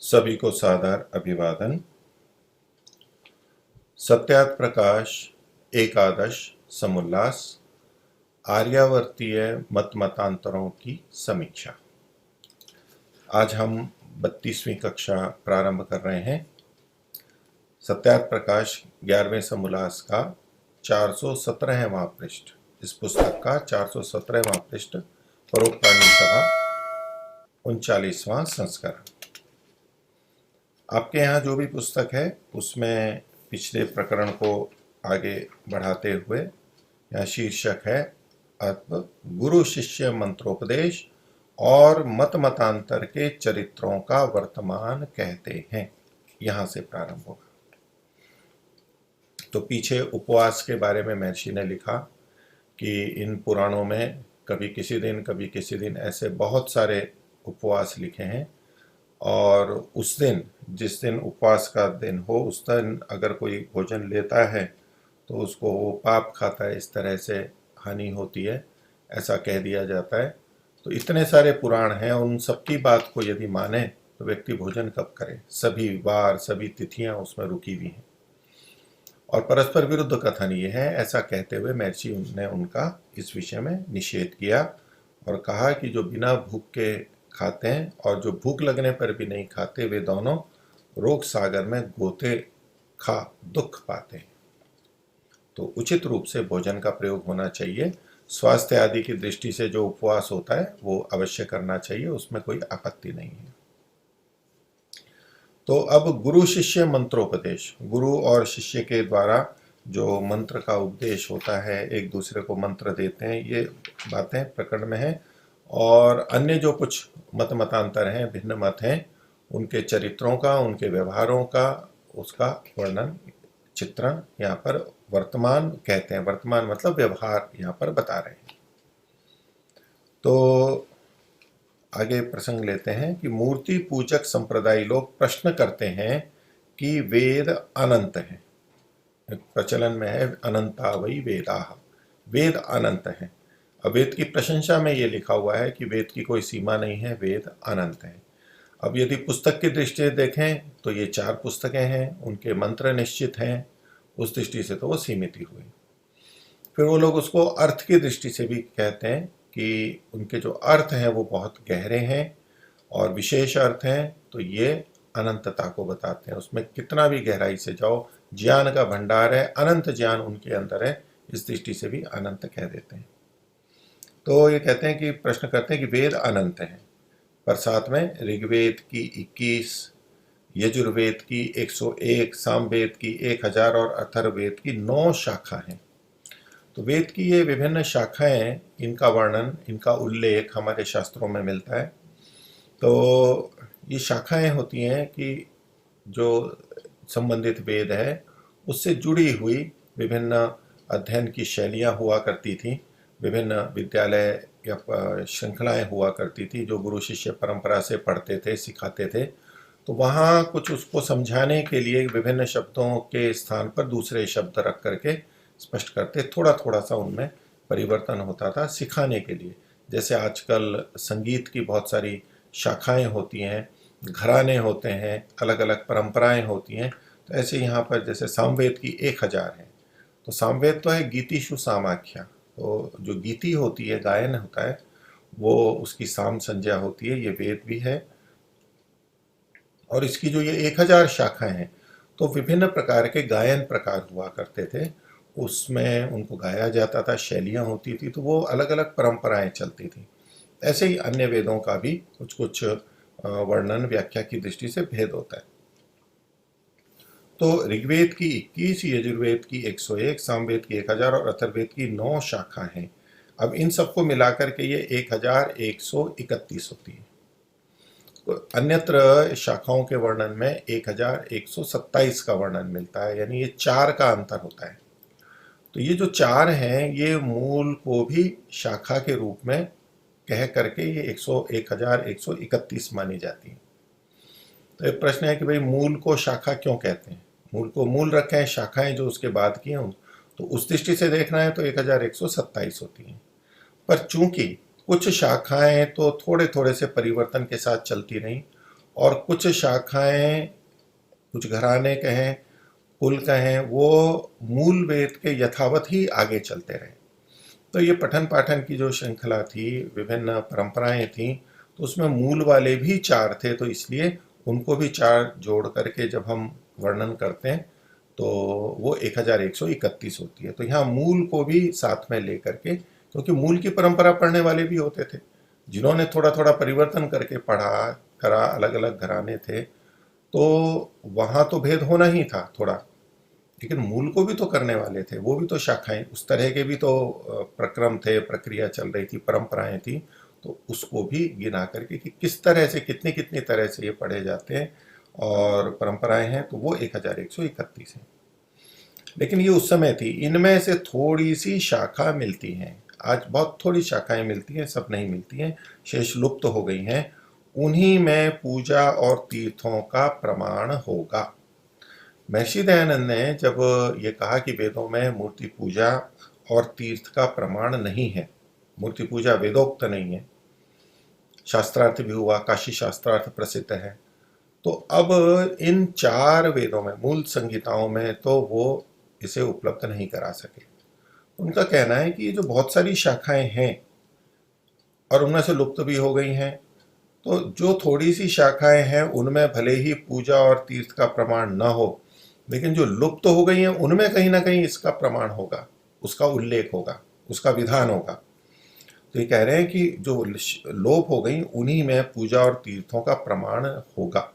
सभी को सादर अभिवादन। सत्यात प्रकाश एकादश समुल्लास आर्यावर्तीय मत मतांतरों की समीक्षा। आज हम 32वीं कक्षा प्रारंभ कर रहे हैं। सत्यात प्रकाश 11वें समुल्लास का 417वां पृष्ठ, इस पुस्तक का 417वां पृष्ठ, परोपकारी सभा 39वां संस्करण। आपके यहाँ जो भी पुस्तक है उसमें पिछले प्रकरण को आगे बढ़ाते हुए यहाँ शीर्षक है अब गुरु शिष्य मंत्रोपदेश और मत मतांतर के चरित्रों का वर्तमान कहते हैं। यहाँ से प्रारंभ होगा। तो पीछे उपवास के बारे में महर्षि ने लिखा कि इन पुराणों में कभी किसी दिन ऐसे बहुत सारे उपवास लिखे हैं, और उस दिन जिस दिन उपवास का दिन हो उस दिन अगर कोई भोजन लेता है तो उसको वो पाप खाता है, इस तरह से हानि होती है, ऐसा कह दिया जाता है। तो इतने सारे पुराण हैं, उन सबकी बात को यदि माने तो व्यक्ति भोजन कब करे? सभी वार सभी तिथियां उसमें रुकी हुई हैं और परस्पर विरुद्ध कथन ये है, ऐसा कहते हुए महर्षि ने उनका इस विषय में निषेध किया और कहा कि जो बिना भूख के खाते हैं और जो भूख लगने पर भी नहीं खाते, वे दोनों रोग सागर में गोते खा दुख पाते हैं। तो उचित रूप से भोजन का प्रयोग होना चाहिए। स्वास्थ्य आदि की दृष्टि से जो उपवास होता है वो अवश्य करना चाहिए, उसमें कोई आपत्ति नहीं है। तो अब गुरु शिष्य मंत्रोपदेश, गुरु और शिष्य के द्वारा जो मंत्र का उपदेश होता है, एक दूसरे को मंत्र देते हैं, ये बातें प्रकरण में है। और अन्य जो कुछ मत मतांतर हैं, भिन्न मत हैं, उनके चरित्रों का, उनके व्यवहारों का, उसका वर्णन चित्रण यहाँ पर वर्तमान कहते हैं। वर्तमान मतलब व्यवहार यहाँ पर बता रहे हैं। तो आगे प्रसंग लेते हैं कि मूर्ति पूजक संप्रदायी लोग प्रश्न करते हैं कि वेद अनंत है। प्रचलन में है अनंता वही वेदाः, वेद अनंत है। अब वेद की प्रशंसा में ये लिखा हुआ है कि वेद की कोई सीमा नहीं है, वेद अनंत है। अब यदि पुस्तक की दृष्टि से देखें तो ये 4 पुस्तकें हैं, उनके मंत्र निश्चित हैं, उस दृष्टि से तो वो सीमित ही हुई। फिर वो लोग उसको अर्थ की दृष्टि से भी कहते हैं कि उनके जो अर्थ हैं वो बहुत गहरे हैं और विशेष अर्थ हैं, तो ये अनंतता को बताते हैं। उसमें कितना भी गहराई से जाओ, ज्ञान का भंडार है, अनंत ज्ञान उनके अंदर है, इस दृष्टि से भी अनंत कह देते हैं। तो ये कहते हैं कि प्रश्न करते हैं कि वेद अनंत हैं, पर साथ में ऋग्वेद की 21, यजुर्वेद की 101, सामवेद की 1000 और अथर्ववेद की 9 शाखा हैं। तो वेद की ये विभिन्न शाखाएं, इनका वर्णन, इनका उल्लेख हमारे शास्त्रों में मिलता है। तो ये शाखाएं होती हैं कि जो संबंधित वेद है उससे जुड़ी हुई विभिन्न अध्ययन की शैलियां हुआ करती थी, विभिन्न विद्यालय या श्रृंखलाएं हुआ करती थी जो गुरु शिष्य परंपरा से पढ़ते थे, सिखाते थे। तो वहाँ कुछ उसको समझाने के लिए विभिन्न शब्दों के स्थान पर दूसरे शब्द रख करके स्पष्ट करते, थोड़ा थोड़ा सा उनमें परिवर्तन होता था सिखाने के लिए। जैसे आजकल संगीत की बहुत सारी शाखाएं होती हैं, घराने होते हैं, अलग अलग परंपराएं होती हैं, तो ऐसे यहाँ पर जैसे सामवेद की 1000 है। तो सामवेद तो है गीतिषु सामाख्या, तो जो गीति होती है, गायन होता है, वो उसकी साम संज्ञा होती है, ये वेद भी है। और इसकी जो ये 1000 शाखाएं हैं, तो विभिन्न प्रकार के गायन प्रकार हुआ करते थे, उसमें उनको गाया जाता था, शैलियाँ होती थी, तो वो अलग अलग परंपराएं चलती थी। ऐसे ही अन्य वेदों का भी कुछ कुछ वर्णन व्याख्या की दृष्टि से भेद होता है। तो ऋग्वेद की 21, यजुर्वेद की 101, सामवेद की 1000 और अथर्ववेद की 9 शाखा हैं। अब इन सबको मिलाकर के ये 1131 होती है। तो अन्यत्र शाखाओं के वर्णन में 1127 का वर्णन मिलता है, यानी ये 4 का अंतर होता है। तो ये जो 4 हैं, ये मूल को भी शाखा के रूप में कह करके ये 1131 मानी जाती है। तो एक प्रश्न है कि भाई मूल को शाखा क्यों कहते हैं? मूल को मूल रखे हैं, शाखाएं जो उसके बाद की हैं, तो उस दृष्टि से देखना है तो 1127 होती हैं। पर चूंकि कुछ शाखाएं तो थोड़े थोड़े से परिवर्तन के साथ चलती रहीं और कुछ शाखाएं, कुछ घराने कहें, कुल कहें, वो मूल वेद के यथावत ही आगे चलते रहे। तो ये पठन पाठन की जो श्रृंखला थी, विभिन्न परंपराएं थी, तो उसमें मूल वाले भी चार थे, तो इसलिए उनको भी चार जोड़ करके जब हम वर्णन करते हैं तो वो 1131 होती है। तो यहाँ मूल को भी साथ में लेकर के, क्योंकि मूल की परंपरा पढ़ने वाले भी होते थे, जिन्होंने थोड़ा थोड़ा परिवर्तन करके पढ़ा करा, अलग अलग घराने थे, तो वहाँ तो भेद होना ही था थोड़ा, लेकिन मूल को भी तो करने वाले थे, वो भी तो शाखाएं, उस तरह के भी तो प्रक्रम थे, प्रक्रिया चल रही थी, परंपराएं थी, तो उसको भी गिना करके कि किस तरह से, कितनी कितनी तरह से ये पढ़े जाते हैं और परंपराएं हैं, तो वो 1131 है। लेकिन ये उस समय थी, इनमें से थोड़ी सी शाखा मिलती हैं, आज बहुत थोड़ी शाखाएं मिलती हैं, सब नहीं मिलती हैं, शेष लुप्त हो गई हैं। उन्हीं में पूजा और तीर्थों का प्रमाण होगा। महर्षि दयानंद ने जब ये कहा कि वेदों में मूर्ति पूजा और तीर्थ का प्रमाण नहीं है, मूर्ति पूजा वेदोक्त नहीं है, शास्त्रार्थ भी हुआ, काशी शास्त्रार्थ प्रसिद्ध है, तो अब इन चार वेदों में, मूल संहिताओं में तो वो इसे उपलब्ध नहीं करा सके। उनका कहना है कि ये जो बहुत सारी शाखाएं हैं और उनमें से लुप्त भी हो गई हैं, तो जो थोड़ी सी शाखाएं हैं उनमें भले ही पूजा और तीर्थ का प्रमाण न हो, लेकिन जो लुप्त हो गई हैं उनमें कहीं ना कहीं इसका प्रमाण होगा, उसका उल्लेख होगा, उसका विधान होगा। तो ये कह रहे हैं कि जो लोप हो गई उन्हीं में पूजा और तीर्थों का प्रमाण होगा।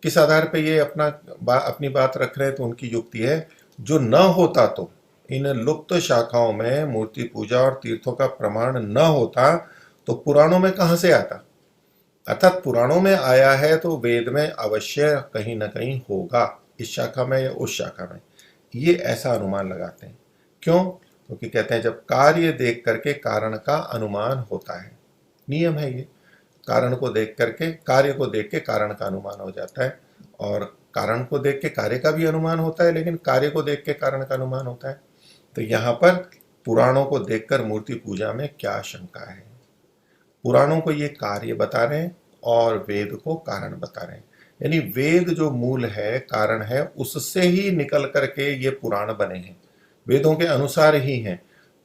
किस आधार पे ये अपनी बात रख रहे हैं? तो उनकी युक्ति है, जो न होता तो इन लुप्त शाखाओं में मूर्ति पूजा और तीर्थों का प्रमाण न होता तो पुराणों में कहां से आता? अर्थात पुराणों में आया है तो वेद में अवश्य कहीं ना कहीं होगा, इस शाखा में या उस शाखा में, ये ऐसा अनुमान लगाते हैं। क्यों? क्योंकि कहते हैं जब कार्य देख करके कारण का अनुमान होता है, नियम है ये, कारण को देख करके, कार्य को देख के कारण का अनुमान हो जाता है, और कारण को देख के कार्य का भी अनुमान होता है, लेकिन कार्य को देख के कारण का अनुमान होता है। तो यहाँ पर पुराणों को देखकर मूर्ति पूजा में क्या शंका है? पुराणों को ये कार्य बता रहे हैं और वेद को कारण बता रहे हैं, यानी वेद जो मूल है, कारण है, उससे ही निकल करके ये पुराण बने हैं, वेदों के अनुसार ही हैं।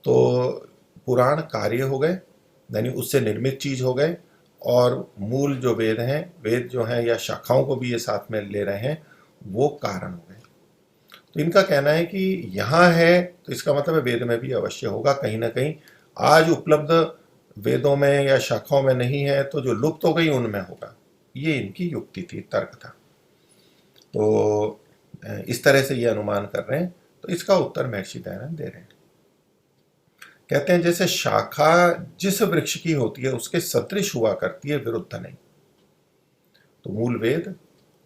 तो पुराण कार्य हो गए, यानी उससे निर्मित चीज हो गए, और मूल जो वेद हैं, वेद जो हैं या शाखाओं को भी ये साथ में ले रहे हैं, वो कारण हो गए। तो इनका कहना है कि यहाँ है तो इसका मतलब है वेद में भी अवश्य होगा कहीं ना कहीं, आज उपलब्ध वेदों में या शाखाओं में नहीं है तो जो लुप्त हो गई उनमें होगा। ये इनकी युक्ति थी, तर्क था। तो इस तरह से ये अनुमान कर रहे हैं। तो इसका उत्तर महर्षि दयानंद दे रहे हैं। कहते हैं जैसे शाखा जिस वृक्ष की होती है उसके सदृश हुआ करती है, विरुद्ध नहीं। तो मूल वेद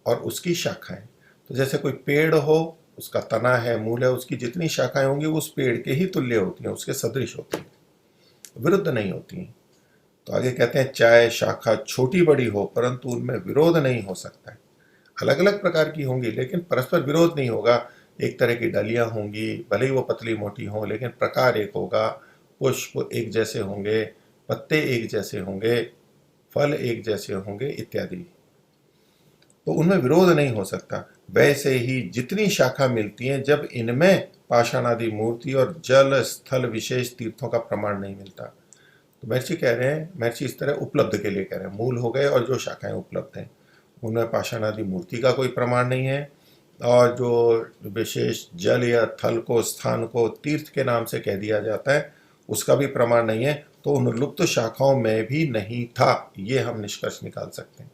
और उसकी शाखाएं, तो जैसे कोई पेड़ हो, उसका तना है, मूल है, उसकी जितनी शाखाएं होंगी उस पेड़ के ही तुल्य होती हैं, उसके सदृश होती हैं, विरुद्ध नहीं होती हैं। तो आगे कहते हैं चाहे शाखा छोटी बड़ी हो परंतु उनमें विरोध नहीं हो सकता है। अलग अलग प्रकार की होंगी लेकिन परस्पर विरोध नहीं होगा। एक तरह की डलियां होंगी, भले ही वो पतली मोटी हो, लेकिन प्रकार एक होगा, पुष्प एक जैसे होंगे, पत्ते एक जैसे होंगे, फल एक जैसे होंगे इत्यादि, तो उनमें विरोध नहीं हो सकता। वैसे ही जितनी शाखा मिलती हैं, जब इनमें पाषाण आदि मूर्ति और जल स्थल विशेष तीर्थों का प्रमाण नहीं मिलता, तो महर्षि कह रहे हैं, महर्षि इस तरह उपलब्ध के लिए कह रहे हैं, मूल हो गए और जो शाखाएं उपलब्ध हैं उनमें पाषाण आदि मूर्ति का कोई प्रमाण नहीं है, और जो विशेष जल या थल को, स्थान को तीर्थ के नाम से कह दिया जाता है, उसका भी प्रमाण नहीं है, तो उन लुप्त शाखाओं में भी नहीं था, ये हम निष्कर्ष निकाल सकते हैं।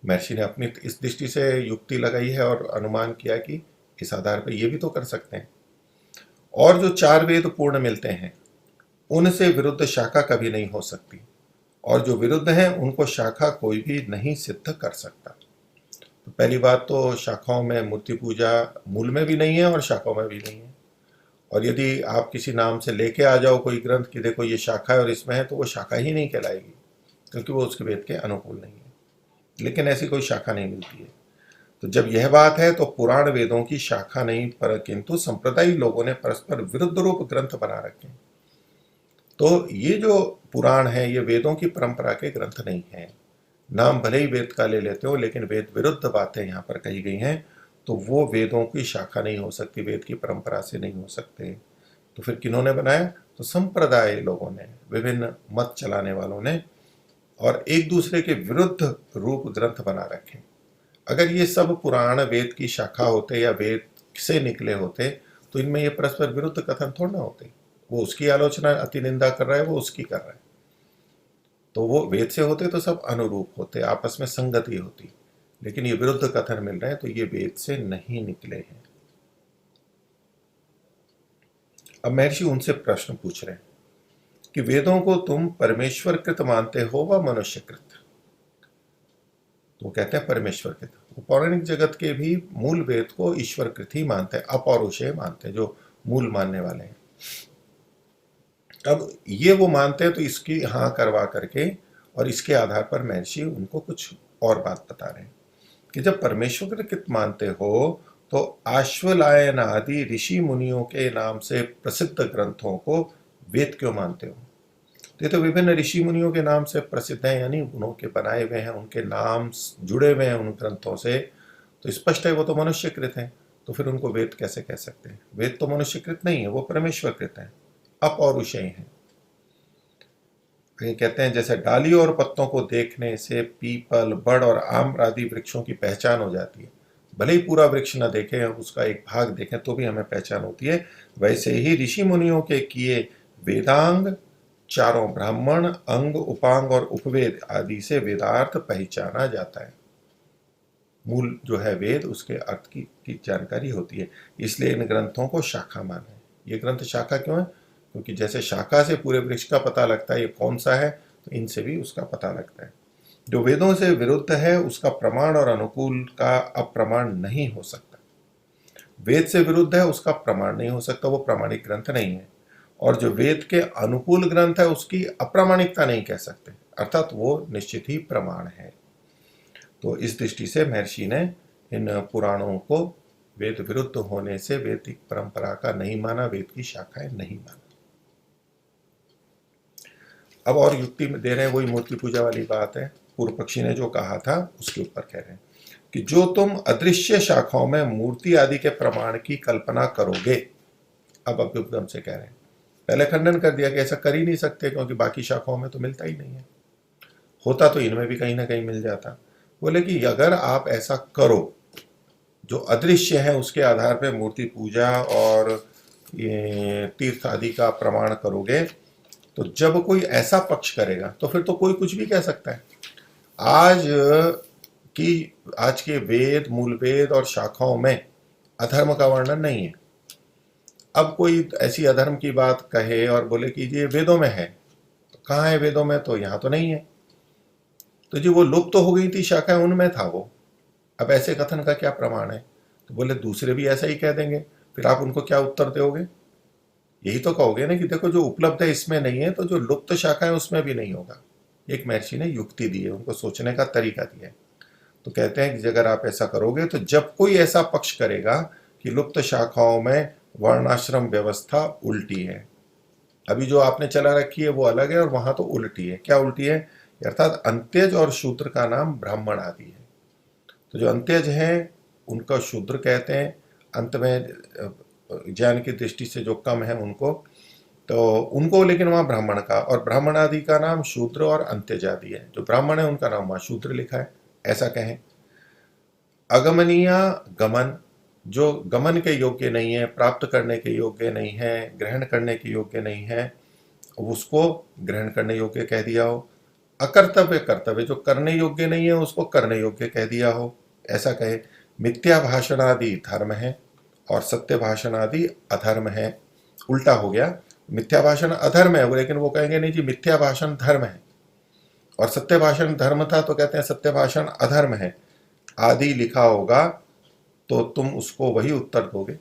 महर्षि ने अपनी इस दृष्टि से युक्ति लगाई है और अनुमान किया कि इस आधार पर ये भी तो कर सकते हैं। और जो चार वेद पूर्ण मिलते हैं उनसे विरुद्ध शाखा कभी नहीं हो सकती, और जो विरुद्ध हैं उनको शाखा कोई भी नहीं सिद्ध कर सकता। तो पहली बात तो शाखाओं में मूर्ति पूजा मूल में भी नहीं है और शाखाओं में भी नहीं है, और यदि आप किसी नाम से लेके आ जाओ कोई ग्रंथ कि देखो ये शाखा है और इसमें है, तो वो शाखा ही नहीं कहलाएगी, क्योंकि वो उसके वेद के अनुकूल नहीं है। लेकिन ऐसी कोई शाखा नहीं मिलती है। तो जब यह बात है तो पुराण वेदों की शाखा नहीं, पर किंतु संप्रदायी लोगों ने परस्पर विरुद्ध रूप ग्रंथ बना रखे हैं। तो ये जो पुराण है ये वेदों की परंपरा के ग्रंथ नहीं है, नाम भले ही वेद का ले लेते हो, लेकिन वेद विरुद्ध बातें यहाँ पर कही गई हैं, तो वो वेदों की शाखा नहीं हो सकती, वेद की परंपरा से नहीं हो सकते। तो फिर किन्होंने बनाया? तो संप्रदाय लोगों ने, विभिन्न मत चलाने वालों ने, और एक दूसरे के विरुद्ध रूप ग्रंथ बना रखे। अगर ये सब पुराण वेद की शाखा होते या वेद से निकले होते तो इनमें ये परस्पर विरुद्ध कथन थोड़ा ना होते। वो उसकी आलोचना, अति निंदा कर रहा है, वो उसकी कर रहा है। तो वो वेद से होते तो सब अनुरूप होते, आपस में संगति होती, लेकिन ये विरुद्ध कथन मिल रहे हैं तो ये वेद से नहीं निकले हैं। अब महर्षि उनसे प्रश्न पूछ रहे हैं कि वेदों को तुम परमेश्वर कृत मानते हो व मनुष्य कृत? तो कहते हैं परमेश्वर कृत। वो पौराणिक जगत के भी मूल वेद को ईश्वर कृत ही मानते हैं, अपौरुषेय मानते हैं, जो मूल मानने वाले हैं। अब ये वो मानते हैं तो इसकी हाँ करवा करके और इसके आधार पर महर्षि उनको कुछ और बात बता रहे हैं कि जब परमेश्वर कृत मानते हो तो आश्वलायन आदि ऋषि मुनियों के नाम से प्रसिद्ध ग्रंथों को वेद क्यों मानते हो? तो ये तो विभिन्न ऋषि मुनियों के नाम से प्रसिद्ध हैं, यानी उनके बनाए हुए हैं, उनके नाम जुड़े हुए हैं उन ग्रंथों से, तो स्पष्ट है वो तो मनुष्यकृत हैं। तो फिर उनको वेद कैसे कह सकते हैं? वेद तो मनुष्यकृत नहीं है, वो परमेश्वरकृत है, अपौरुषेय है। कहीं कहते हैं जैसे डाली और पत्तों को देखने से पीपल, बड़ और आम आदि वृक्षों की पहचान हो जाती है, भले ही पूरा वृक्ष न देखें, उसका एक भाग देखें तो भी हमें पहचान होती है, वैसे ही ऋषि मुनियों के किए वेदांग, चारों ब्राह्मण, अंग, उपांग और उपवेद आदि से वेदार्थ पहचाना जाता है। मूल जो है वेद, उसके अर्थ की जानकारी होती है, इसलिए इन ग्रंथों को शाखा माना है। ये ग्रंथ शाखा क्यों है? क्योंकि जैसे शाखा से पूरे वृक्ष का पता लगता है ये कौन सा है, तो इनसे भी उसका पता लगता है। जो वेदों से विरुद्ध है उसका प्रमाण और अनुकूल का अप्रमाण नहीं हो सकता। वेद से विरुद्ध है उसका प्रमाण नहीं हो सकता, वो प्रामाणिक ग्रंथ नहीं है। और जो वेद के अनुकूल ग्रंथ है उसकी अप्रामाणिकता नहीं कह सकते, अर्थात वो निश्चित ही प्रमाण है। तो इस दृष्टि से महर्षि ने इन पुराणों को वेद विरुद्ध होने से वैदिक परंपरा का नहीं माना, वेद की शाखाएं नहीं माना। अब और युक्ति में दे रहे हैं, वही मूर्ति पूजा वाली बात है, पूर्व पक्षी ने जो कहा था उसके ऊपर कह रहे हैं कि जो तुम अदृश्य शाखाओं में मूर्ति आदि के प्रमाण की कल्पना करोगे, अब अभ्युपगम से कह रहे हैं, पहले खंडन कर दिया कि ऐसा कर ही नहीं सकते क्योंकि बाकी शाखाओं में तो मिलता ही नहीं है, होता तो इनमें भी कहीं ना कहीं मिल जाता। बोले कि अगर आप ऐसा करो, जो अदृश्य है उसके आधार पर मूर्ति पूजा और ये तीर्थ आदि का प्रमाण करोगे, तो जब कोई ऐसा पक्ष करेगा तो फिर तो कोई कुछ भी कह सकता है। आज के वेद, मूल वेद और शाखाओं में अधर्म का वर्णन नहीं है। अब कोई ऐसी अधर्म की बात कहे और बोले कि ये वेदों में है, तो कहाँ है वेदों में? तो यहाँ तो नहीं है। तो जी वो लुप्त तो हो गई थी शाखाएं, उनमें था वो, अब ऐसे कथन का क्या प्रमाण है? तो बोले दूसरे भी ऐसा ही कह देंगे, फिर आप उनको क्या उत्तर दोगे? यही तो कहोगे ना कि देखो जो उपलब्ध है इसमें नहीं है, तो जो लुप्त शाखा है उसमें भी नहीं होगा। एक महर्षि ने युक्ति दी है, उनको सोचने का तरीका दिया है। तो कहते हैं कि अगर आप ऐसा करोगे तो जब कोई ऐसा पक्ष करेगा कि लुप्त शाखाओं में वर्णाश्रम व्यवस्था उल्टी है, अभी जो आपने चला रखी है वो अलग है और वहां तो उल्टी है। क्या उल्टी है? अर्थात अंत्यज और शूद्र का नाम ब्राह्मण आदि है। तो जो अंत्यज हैं उनका शूद्र कहते हैं, अंत में ज्ञान की दृष्टि से जो कम है उनको, तो उनको लेकिन वहाँ ब्राह्मण का, और ब्राह्मण आदि का नाम शूद्र और अंत्यज आदि है। जो ब्राह्मण है उनका नाम वहाँ शूद्र लिखा है, ऐसा कहें। अगमनीय गमन, जो गमन के योग्य नहीं है, प्राप्त करने के योग्य नहीं है, ग्रहण करने के योग्य नहीं है, उसको ग्रहण करने योग्य कह दिया हो। अकर्तव्य कर्तव्य, जो करने योग्य नहीं है उसको करने योग्य कह दिया हो, ऐसा कहे। मिथ्या भाषण आदि धर्म है और सत्य भाषण आदि अधर्म है। उल्टा हो गया, मिथ्या भाषण अधर्म है, लेकिन वो कहेंगे नहीं जी मिथ्या भाषण धर्म है, और सत्य भाषण धर्म था तो कहते हैं सत्य भाषण अधर्म है। आदि लिखा होगा तो तुम उसको वही उत्तर दोगे।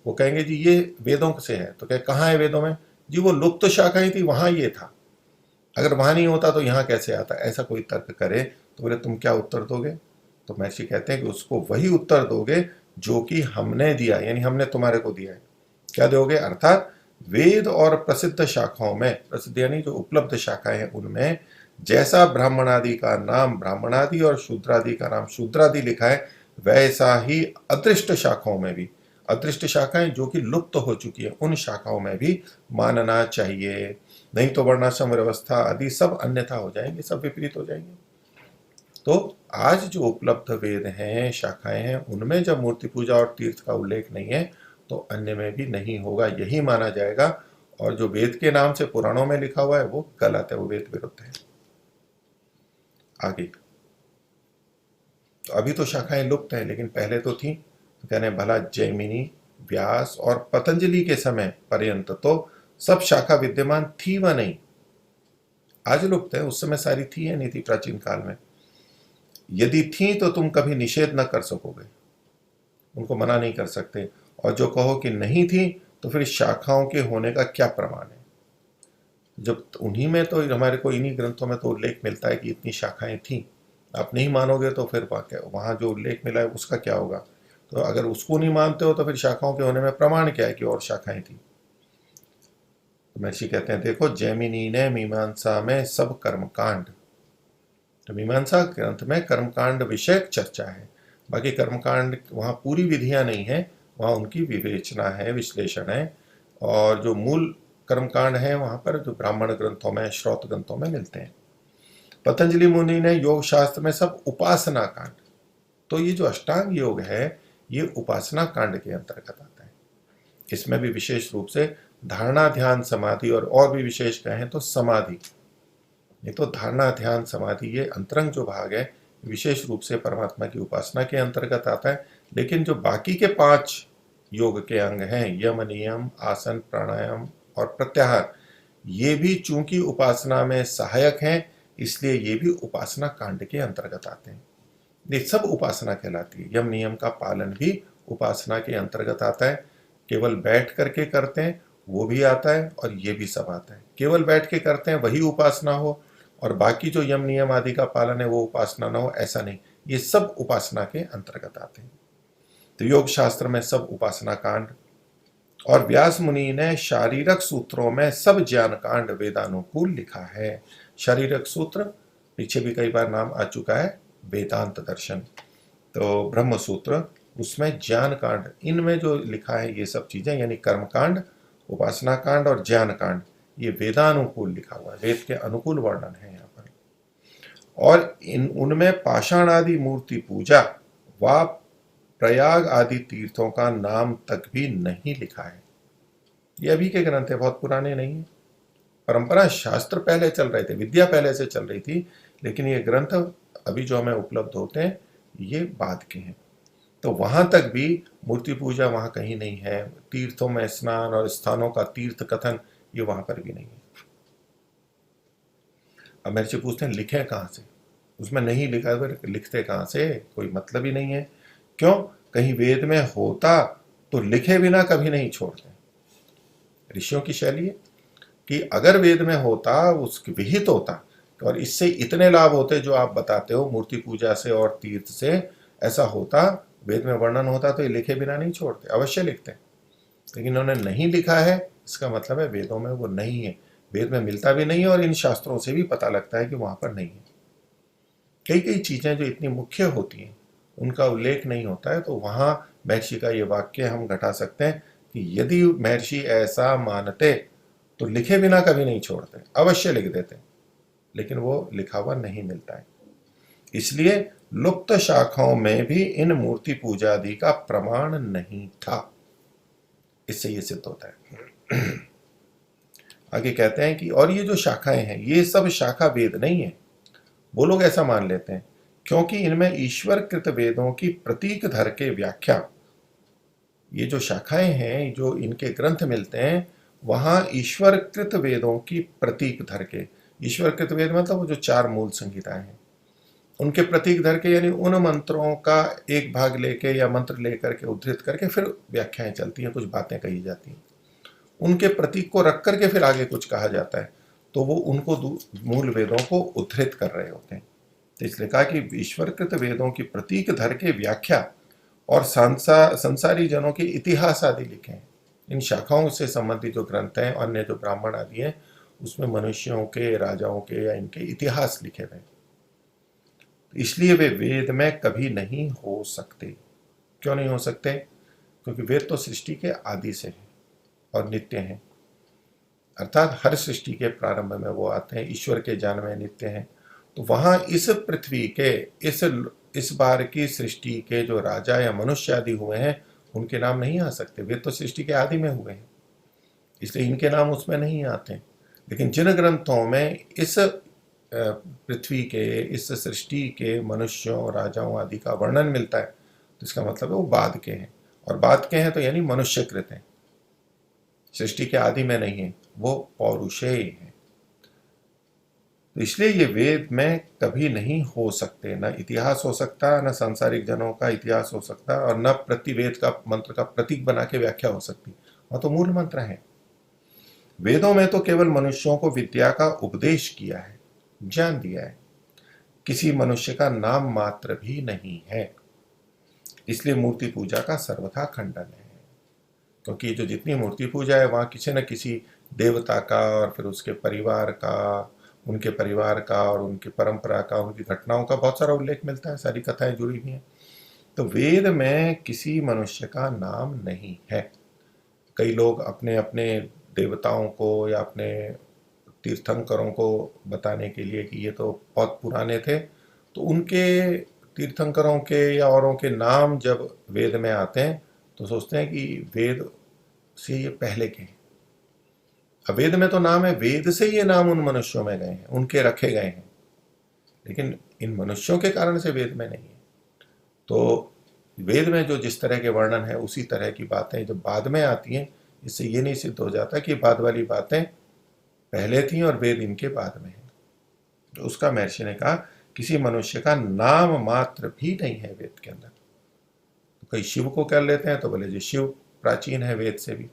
वो कहेंगे जी ये वेदों से है, तो क्या कहाँ है वेदों में? जी वो लुप्त शाखाएं थी, वहां ये था, अगर वहां नहीं होता तो यहाँ कैसे आता? ऐसा कोई तर्क करे तो बोले तुम क्या उत्तर दोगे? तो महर्षि कहते हैं कि उसको वही उत्तर दोगे जो कि हमने दिया, यानी हमने तुम्हारे को दिया है। क्या दोगे? अर्थात वेद और प्रसिद्ध शाखाओं में, प्रसिद्ध यानी जो उपलब्ध शाखाएं हैं उनमें जैसा ब्राह्मणादि का नाम ब्राह्मणादि और शूद्रादि का नाम शूद्रादि लिखा है, वैसा ही अदृष्ट शाखाओं में भी, अदृष्ट शाखाएं जो कि लुप्त हो चुकी है, उन शाखाओं में भी मानना चाहिए। नहीं तो वर्णाश्रम व्यवस्था आदि सब अन्यथा हो जाएंगे, सब विपरीत हो जाएंगे। तो आज जो उपलब्ध वेद हैं, शाखाएं हैं, उनमें जब मूर्ति पूजा और तीर्थ का उल्लेख नहीं है तो अन्य में भी नहीं होगा, यही माना जाएगा। और जो वेद के नाम से पुराणों में लिखा हुआ है वो गलत है, वो वेद विरुद्ध है। आगे तो अभी तो शाखाएं लुप्त हैं, लेकिन पहले तो थी। तो कहने भला जैमिनी, व्यास और पतंजलि के समय पर्यंत तो सब शाखा विद्यमान थी व नहीं, आज लुप्त है, उस समय सारी थी या नहीं थी प्राचीन काल में? यदि थी तो तुम कभी निषेध न कर सकोगे, उनको मना नहीं कर सकते। और जो कहो कि नहीं थी तो फिर शाखाओं के होने का क्या प्रमाण है? जब उन्हीं में तो हमारे को इन्हीं ग्रंथों में तो उल्लेख मिलता है कि इतनी शाखाएं थी। आप नहीं मानोगे तो फिर वहाँ जो उल्लेख मिला है उसका क्या होगा? तो अगर उसको नहीं मानते हो तो फिर शाखाओं के होने में प्रमाण क्या है कि और शाखाएं थी? तो महर्षि कहते हैं देखो, जैमिनी ने मीमांसा में सब कर्मकांड, तो मीमांसा ग्रंथ में कर्मकांड विषयक चर्चा है, बाकी कर्मकांड वहाँ पूरी विधियां नहीं है, वहाँ उनकी विवेचना है, विश्लेषण है। और जो मूल कर्मकांड है वहाँ पर जो ब्राह्मण ग्रंथों में, श्रौत ग्रंथों में मिलते हैं। पतंजलि मुनि ने योग शास्त्र में सब उपासना कांड, तो ये जो अष्टांग योग है ये उपासना कांड के अंतर्गत आता है। इसमें भी विशेष रूप से धारणा, ध्यान, समाधि और भी विशेष कहें तो समाधि, ये तो धारणा, ध्यान, समाधि, ये अंतरंग जो भाग है विशेष रूप से परमात्मा की उपासना के अंतर्गत आता है। लेकिन जो बाकी के 5 योग के अंग हैं, यम, नियम, आसन, प्राणायाम और प्रत्याहार, ये भी चूंकि उपासना में सहायक हैं, इसलिए ये भी उपासना कांड के अंतर्गत आते हैं। ये सब उपासना कहलाती है। यम नियम का पालन भी उपासना के अंतर्गत आता है। केवल बैठ करके करते हैं वो भी आता है, और ये भी सब आता है। केवल बैठ के करते हैं वही उपासना हो, और बाकी जो यम नियम आदि का पालन है वो उपासना ना हो, ऐसा नहीं। ये सब उपासना के अंतर्गत आते हैं। तो योग शास्त्र में सब उपासना कांड, और व्यास मुनि ने शारीरक सूत्रों में सब ज्ञान कांड वेदानुकूल लिखा है। शारीरक सूत्र पीछे भी कई बार नाम आ चुका है, वेदांत दर्शन। तो ब्रह्म सूत्र, उसमें ज्ञान कांड, इनमें जो लिखा है ये सब चीजें, यानी कर्म कांड, उपासना कांड और ज्ञान कांड, ये वेदानुकूल लिखा हुआ है, वेद के अनुकूल वर्णन है यहाँ पर। और उनमें पाषाण आदि मूर्ति पूजा व प्रयाग आदि तीर्थों का नाम तक भी नहीं लिखा है। ये अभी के ग्रंथ है, बहुत पुराने नहीं है। परंपरा शास्त्र पहले चल रहे थे, विद्या पहले से चल रही थी, लेकिन ये ग्रंथ अभी जो हमें उपलब्ध होते हैं ये बाद के हैं। तो वहां तक भी मूर्ति पूजा वहां कहीं नहीं है। तीर्थों में स्नान और स्थानों का तीर्थ कथन ये वहां पर भी नहीं है। अब मेरे से पूछते हैं लिखे कहाँ से? उसमें नहीं लिखा है, लिखते कहाँ से? कोई मतलब ही नहीं है। क्यों? कहीं वेद में होता तो लिखे बिना कभी नहीं छोड़ते। ऋषियों की शैली है कि अगर वेद में होता, उसके विहित होता, और इससे इतने लाभ होते जो आप बताते हो मूर्ति पूजा से और तीर्थ से, ऐसा होता, वेद में वर्णन होता, तो ये लिखे बिना नहीं छोड़ते, अवश्य लिखते। लेकिन इन्होंने नहीं लिखा है, इसका मतलब है वेदों में वो नहीं है, वेद में मिलता भी नहीं है, और इन शास्त्रों से भी पता लगता है कि वहां पर नहीं है। कई कई चीजें जो इतनी मुख्य होती हैं उनका उल्लेख नहीं होता है। तो वहां महर्षि का ये वाक्य हम घटा सकते हैं कि यदि महर्षि ऐसा मानते तो लिखे बिना कभी नहीं छोड़ते, अवश्य लिख देते, लेकिन वो लिखा हुआ नहीं मिलता है। इसलिए लुप्त शाखाओं में भी इन मूर्ति पूजा आदि का प्रमाण नहीं था। इससे ये सिद्ध होता है। आगे कहते हैं कि और ये जो शाखाएं हैं ये सब शाखा वेद नहीं है। वो लोग ऐसा मान लेते हैं क्योंकि इनमें ईश्वर कृत वेदों की प्रतीक धर के व्याख्या, ये जो शाखाएं हैं जो इनके ग्रंथ मिलते हैं वहां ईश्वर कृत वेदों की प्रतीक धर के, ईश्वर कृत वेद मतलब वो जो 4 मूल संहिताएं हैं उनके प्रतीक धर के, यानी उन मंत्रों का एक भाग लेके या मंत्र लेकर के उद्धृत करके फिर व्याख्याएं चलती हैं, कुछ बातें कही जाती हैं, उनके प्रतीक को रख करके फिर आगे कुछ कहा जाता है, तो वो उनको मूल वेदों को उद्धृत कर रहे होते हैं। तो इसलिए कहा कि ईश्वरकृत वेदों की प्रतीक धर के व्याख्या और संसारी जनों के इतिहास आदि लिखे हैं। इन शाखाओं से संबंधित जो ग्रंथ हैं, अन्य जो ब्राह्मण आदि हैं, उसमें मनुष्यों के, राजाओं के या इनके इतिहास लिखे हुए, इसलिए वे वेद में कभी नहीं हो सकते। क्यों नहीं हो सकते? क्योंकि वेद तो सृष्टि के आदि से है और नित्य हैं, अर्थात हर सृष्टि के प्रारंभ में वो आते हैं, ईश्वर के ज्ञान में नित्य हैं। तो वहां इस पृथ्वी के, इस बार की सृष्टि के जो राजा या मनुष्य आदि हुए हैं, उनके नाम नहीं आ सकते। वे तो सृष्टि के आदि में हुए हैं, इसलिए इनके नाम उसमें नहीं आते। लेकिन जिन ग्रंथों में इस पृथ्वी के, इस सृष्टि के मनुष्यों, राजाओं आदि का वर्णन मिलता है, तो इसका मतलब है वो बाद के हैं। और बाद के हैं तो यानी मनुष्यकृत हैं, सृष्टि के आदि में नहीं है, वो पौरुषेय है। तो इसलिए ये वेद में कभी नहीं हो सकते। न इतिहास हो सकता, न सांसारिक जनों का इतिहास हो सकता, और न प्रतिवेद का मंत्र का प्रतीक बना के व्याख्या हो सकती। वह तो मूल मंत्र है। वेदों में तो केवल मनुष्यों को विद्या का उपदेश किया है, ज्ञान दिया है, किसी मनुष्य का नाम मात्र भी नहीं है। इसलिए मूर्ति पूजा का सर्वथा खंडन है। क्योंकि जो जितनी मूर्ति पूजा है, वहां किसी न किसी देवता का और फिर उसके परिवार का, उनके परिवार का और उनकी परंपरा का, उनकी घटनाओं का बहुत सारा उल्लेख मिलता है, सारी कथाएं जुड़ी हुई हैं। तो वेद में किसी मनुष्य का नाम नहीं है। कई लोग अपने अपने देवताओं को या अपने तीर्थंकरों को बताने के लिए कि ये तो बहुत पुराने थे, तो उनके तीर्थंकरों के या औरों के नाम जब वेद में आते हैं तो सोचते हैं कि वेद से ये पहले के हैं। अब वेद में तो नाम है, वेद से ये नाम उन मनुष्यों में गए हैं, उनके रखे गए हैं, लेकिन इन मनुष्यों के कारण से वेद में नहीं है। तो वेद में जो जिस तरह के वर्णन है, उसी तरह की बातें जब बाद में आती हैं, इससे ये नहीं सिद्ध हो जाता कि बाद वाली बातें पहले थी और वेद इनके बाद में है। तो उसका महर्षि ने कहा किसी मनुष्य का नाम मात्र भी नहीं है वेद के अंदर। तो कई शिव को कर लेते हैं, तो बोले जी शिव प्राचीन है वेद से भी।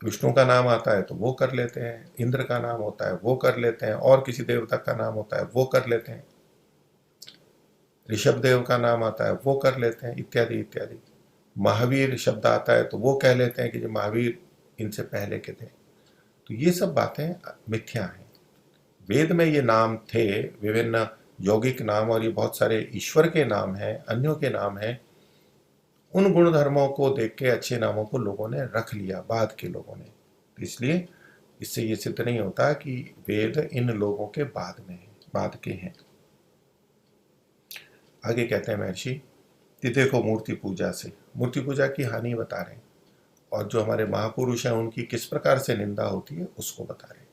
विष्णु का नाम आता है तो वो कर लेते हैं, इंद्र का नाम होता है वो कर लेते हैं, और किसी देवता का नाम होता है वो कर लेते हैं, ऋषभ देव का नाम आता है वो कर लेते हैं, इत्यादि इत्यादि। महावीर शब्द आता है तो वो कह लेते हैं कि जो महावीर इनसे पहले के थे। तो ये सब बातें मिथ्या हैं। वेद में ये नाम थे, विभिन्न यौगिक नाम, और ये बहुत सारे ईश्वर के नाम हैं, अन्यों के नाम हैं। उन गुण धर्मों को देख के अच्छे नामों को लोगों ने रख लिया, बाद के लोगों ने। तो इसलिए इससे ये सिद्ध नहीं होता कि वेद इन लोगों के बाद में है, बाद के हैं। आगे कहते हैं महर्षि कि देखो मूर्ति पूजा से, मूर्ति पूजा की हानि बता रहे हैं, और जो हमारे महापुरुष हैं उनकी किस प्रकार से निंदा होती है उसको बता रहे हैं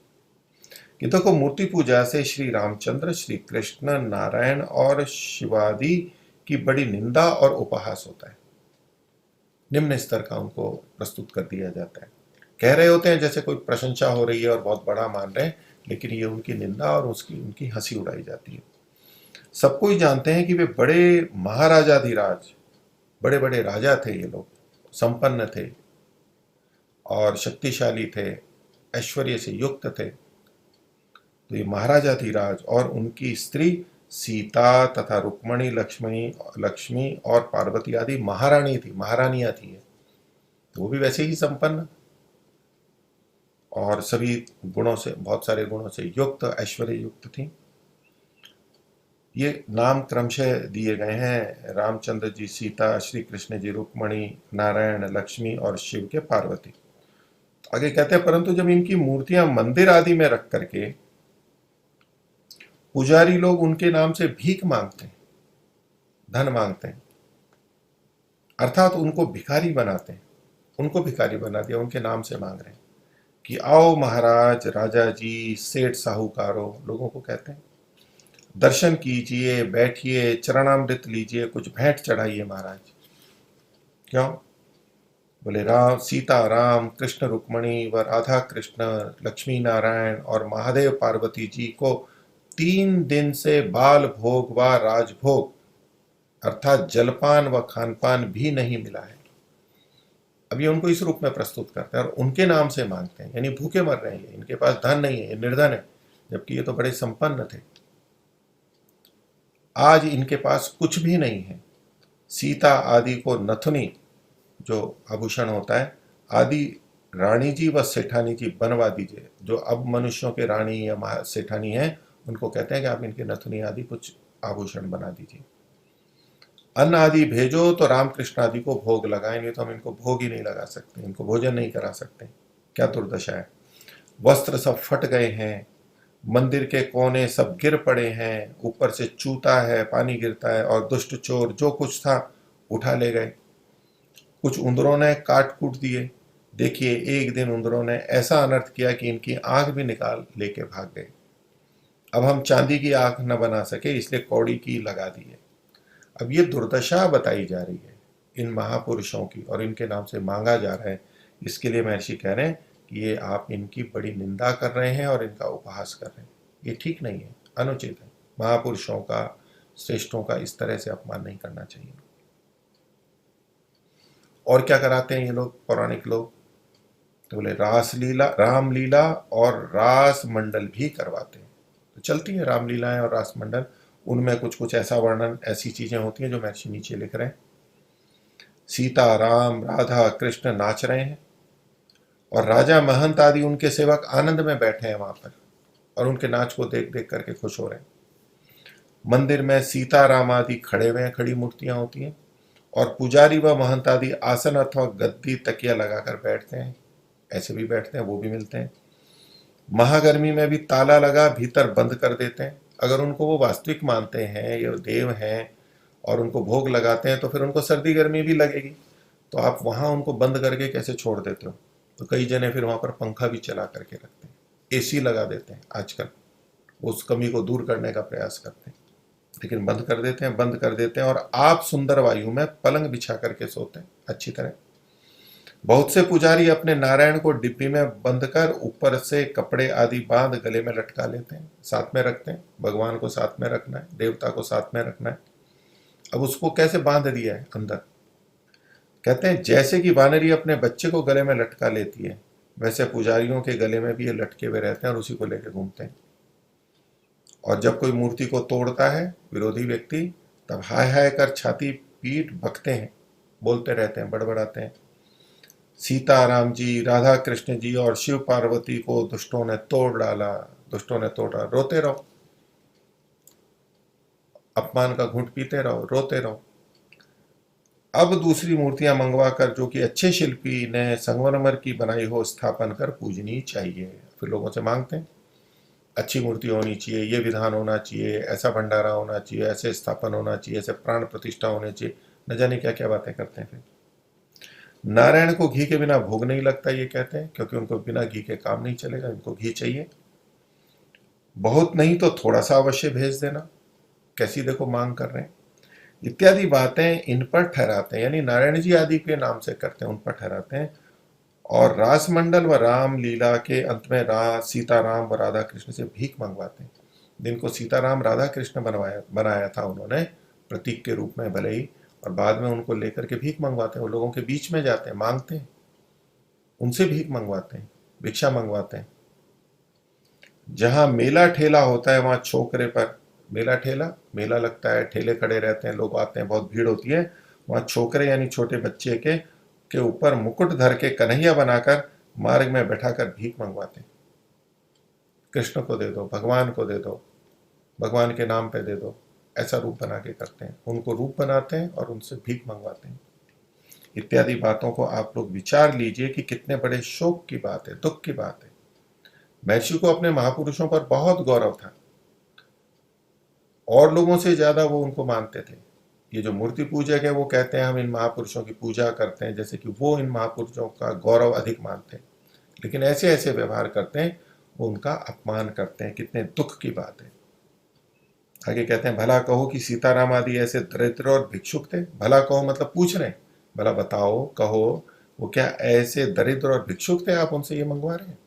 कि देखो मूर्ति पूजा से श्री रामचंद्र, श्री कृष्ण, नारायण और शिवादि की बड़ी निंदा और उपहास होता है। निम्न स्तर का उनको प्रस्तुत कर दिया जाता है। कह रहे होते हैं जैसे कोई प्रशंसा हो रही है और बहुत बड़ा मान रहे हैं, लेकिन ये उनकी निंदा और उनकी हंसी उड़ाई जाती है। सबको ही जानते हैं कि वे बड़े महाराजाधिराज, बड़े बड़े राजा थे, ये लोग संपन्न थे और शक्तिशाली थे, ऐश्वर्य से युक्त थे। तो ये महाराजाधिराज और उनकी स्त्री सीता तथा रुक्मणी, लक्ष्मी और पार्वती आदि महारानी थी, महारानियां थी। तो वो भी वैसे ही संपन्न और सभी गुणों से, बहुत सारे गुणों से युक्त, ऐश्वर्य युक्त थी। ये नाम क्रमशः दिए गए हैं, रामचंद्र जी सीता, श्री कृष्ण जी रुक्मणी, नारायण लक्ष्मी और शिव के पार्वती। आगे कहते हैं परंतु जब इनकी मूर्तियां मंदिर आदि में रख करके पुजारी लोग उनके नाम से भीख मांगते हैं, धन मांगते हैं, अर्थात उनको भिखारी बनाते हैं, उनको भिखारी बना दिया, उनके नाम से मांग रहे हैं कि आओ महाराज, राजा जी, सेठ साहूकारों, लोगों को कहते हैं, दर्शन कीजिए, बैठिए, चरणामृत लीजिए, कुछ भेंट चढ़ाइए महाराज। क्यों? बोले राम, सीता राम, कृष्ण रुक्मणी व राधा कृष्ण, लक्ष्मी नारायण और महादेव पार्वती जी को 3 दिन से बाल भोग व राजभोग अर्थात जलपान व खानपान भी नहीं मिला है। अब ये उनको इस रूप में प्रस्तुत करते हैं और उनके नाम से मांगते हैं, यानी भूखे मर रहे हैं, इनके पास धन नहीं है, ये निर्धन है, जबकि ये तो बड़े संपन्न थे। आज इनके पास कुछ भी नहीं है। सीता आदि को नथुनी, जो आभूषण होता है, आदि रानी जी व सेठानी जी बनवा दीजिए। जो अब मनुष्यों के रानी या सेठानी हैं, उनको कहते हैं कि आप इनके नथुनी आदि कुछ आभूषण बना दीजिए। अन्न आदि भेजो तो रामकृष्ण आदि को भोग लगाएं, नहीं तो हम इनको भोग ही नहीं लगा सकते, इनको भोजन नहीं करा सकते। क्या दुर्दशा है। वस्त्र सब फट गए हैं, मंदिर के कोने सब गिर पड़े हैं, ऊपर से चूता है, पानी गिरता है, और दुष्ट चोर जो कुछ था उठा ले गए। कुछ उंदरों ने काट कूट दिए। देखिए एक दिन उंदरों ने ऐसा अनर्थ किया कि इनकी आंख भी निकाल लेके भाग गए। अब हम चांदी की आंख न बना सके, इसलिए कौड़ी की लगा दी है। अब ये दुर्दशा बताई जा रही है इन महापुरुषों की, और इनके नाम से मांगा जा रहा है। इसके लिए महर्षि कह रहे हैं कि ये आप इनकी बड़ी निंदा कर रहे हैं और इनका उपहास कर रहे हैं। ये ठीक नहीं है, अनुचित है। महापुरुषों का, श्रेष्ठों का इस तरह से अपमान नहीं करना चाहिए। और क्या कराते हैं ये लोग, पौराणिक लोग, तो बोले रासलीला, रामलीला और रास मंडल भी करवाते हैं। तो चलती है रामलीलाएं और रास मंडल, उनमें कुछ कुछ ऐसा वर्णन, ऐसी चीजें होती हैं जो महर्षि नीचे लिख रहे हैं। सीता, राम, राधा, कृष्ण नाच रहे हैं, और राजा महंत आदि उनके सेवक आनंद में बैठे हैं वहां पर, और उनके नाच को देख देख करके खुश हो रहे हैं। मंदिर में सीता राम आदि खड़े हुए हैं, खड़ी मूर्तियां होती हैं, और पुजारी व महंत आदि आसन अथवा गद्दी तकिया लगाकर बैठते हैं। ऐसे भी बैठते हैं, वो भी मिलते हैं। महागर्मी में भी ताला लगा भीतर बंद कर देते हैं। अगर उनको वो वास्तविक मानते हैं, ये देव हैं, और उनको भोग लगाते हैं, तो फिर उनको सर्दी गर्मी भी लगेगी, तो आप वहां उनको बंद करके कैसे छोड़ देते हो। तो कई जने फिर वहां पर पंखा भी चला करके रखते हैं, एसी लगा देते हैं आजकल, उस कमी को दूर करने का प्रयास करते हैं, लेकिन बंद कर देते हैं, बंद कर देते हैं, और आप सुंदर वायु में पलंग बिछा करके सोते हैं अच्छी तरह। बहुत से पुजारी अपने नारायण को डिब्बी में बंद कर ऊपर से कपड़े आदि बांध गले में लटका लेते हैं, साथ में रखते हैं। भगवान को साथ में रखना है, देवता को साथ में रखना है। अब उसको कैसे बांध दिया है अंदर, कहते हैं जैसे कि वानरी अपने बच्चे को गले में लटका लेती है, वैसे पुजारियों के गले में भी ये लटके हुए रहते हैं और उसी को लेकर घूमते हैं। और जब कोई मूर्ति को तोड़ता है विरोधी व्यक्ति, तब हाय हाय कर छाती पीट बकते हैं, बोलते रहते हैं, बड़बड़ाते हैं। सीता राम जी, राधा कृष्ण जी और शिव पार्वती को दुष्टों ने तोड़ डाला, दुष्टों ने तोड़ डाला। रोते रहो, अपमान का घूंट पीते रहो, रोते रहो। अब दूसरी मूर्तियां मंगवा कर, जो कि अच्छे शिल्पी ने संगमरमर की बनाई हो, स्थापन कर पूजनी चाहिए। फिर लोगों से मांगते हैं अच्छी मूर्ति होनी चाहिए, ये विधान होना चाहिए, ऐसा भंडारा होना चाहिए, ऐसे स्थापन होना चाहिए, ऐसे प्राण प्रतिष्ठा होनी चाहिए, न जाने क्या क्या बातें करते हैं। फिर नारायण को घी के बिना भोग नहीं लगता, ये कहते हैं, क्योंकि उनको बिना घी के काम नहीं चलेगा, इनको घी चाहिए। बहुत नहीं तो थोड़ा सा अवश्य भेज देना। कैसी देखो मांग कर रहे हैं, इत्यादि बातें इन पर ठहराते हैं, यानी नारायण जी आदि के नाम से करते हैं, उन पर ठहराते हैं। और रासमंडल व राम लीला के अंत में सीता राम व राधा कृष्ण से भीख मंगवाते हैं। जिनको सीताराम राधा कृष्ण बनाया था उन्होंने प्रतीक के रूप में भले ही, और बाद में उनको लेकर के भीख मंगवाते हैं। वो लोगों के बीच में जाते हैं, मांगते हैं, उनसे भीख मंगवाते हैं, भिक्षा मंगवाते हैं। जहां मेला ठेला होता है वहां छोकरे पर, मेला ठेला, मेला लगता है, ठेले खड़े रहते हैं, लोग आते हैं, बहुत भीड़ होती है, वहां छोकरे यानी छोटे बच्चे के ऊपर मुकुट धर के कन्हैया बनाकर मार्ग में बैठाकर भीख मंगवाते हैं। कृष्ण को दे दो, भगवान को दे दो, भगवान के नाम पे दे दो, ऐसा रूप बना के करते हैं। उनको रूप बनाते हैं और उनसे भीख मंगवाते हैं। इत्यादि बातों को आप लोग विचार लीजिए कि कितने बड़े शोक की बात है, दुख की बात है। महर्षि को अपने महापुरुषों पर बहुत गौरव था, और लोगों से ज्यादा वो उनको मानते थे। ये जो मूर्ति पूजक है वो कहते हैं हम इन महापुरुषों की पूजा करते हैं, जैसे कि वो इन महापुरुषों का गौरव अधिक मानते हैं, लेकिन ऐसे ऐसे व्यवहार करते हैं, वो उनका अपमान करते हैं। कितने दुख की बात है। आगे कहते हैं भला कहो कि सीताराम आदि ऐसे दरिद्र और भिक्षुक थे। भला कहो मतलब पूछ रहे हैं, भला बताओ, कहो वो क्या ऐसे दरिद्र और भिक्षुक थे, आप उनसे ये मंगवा रहे हैं।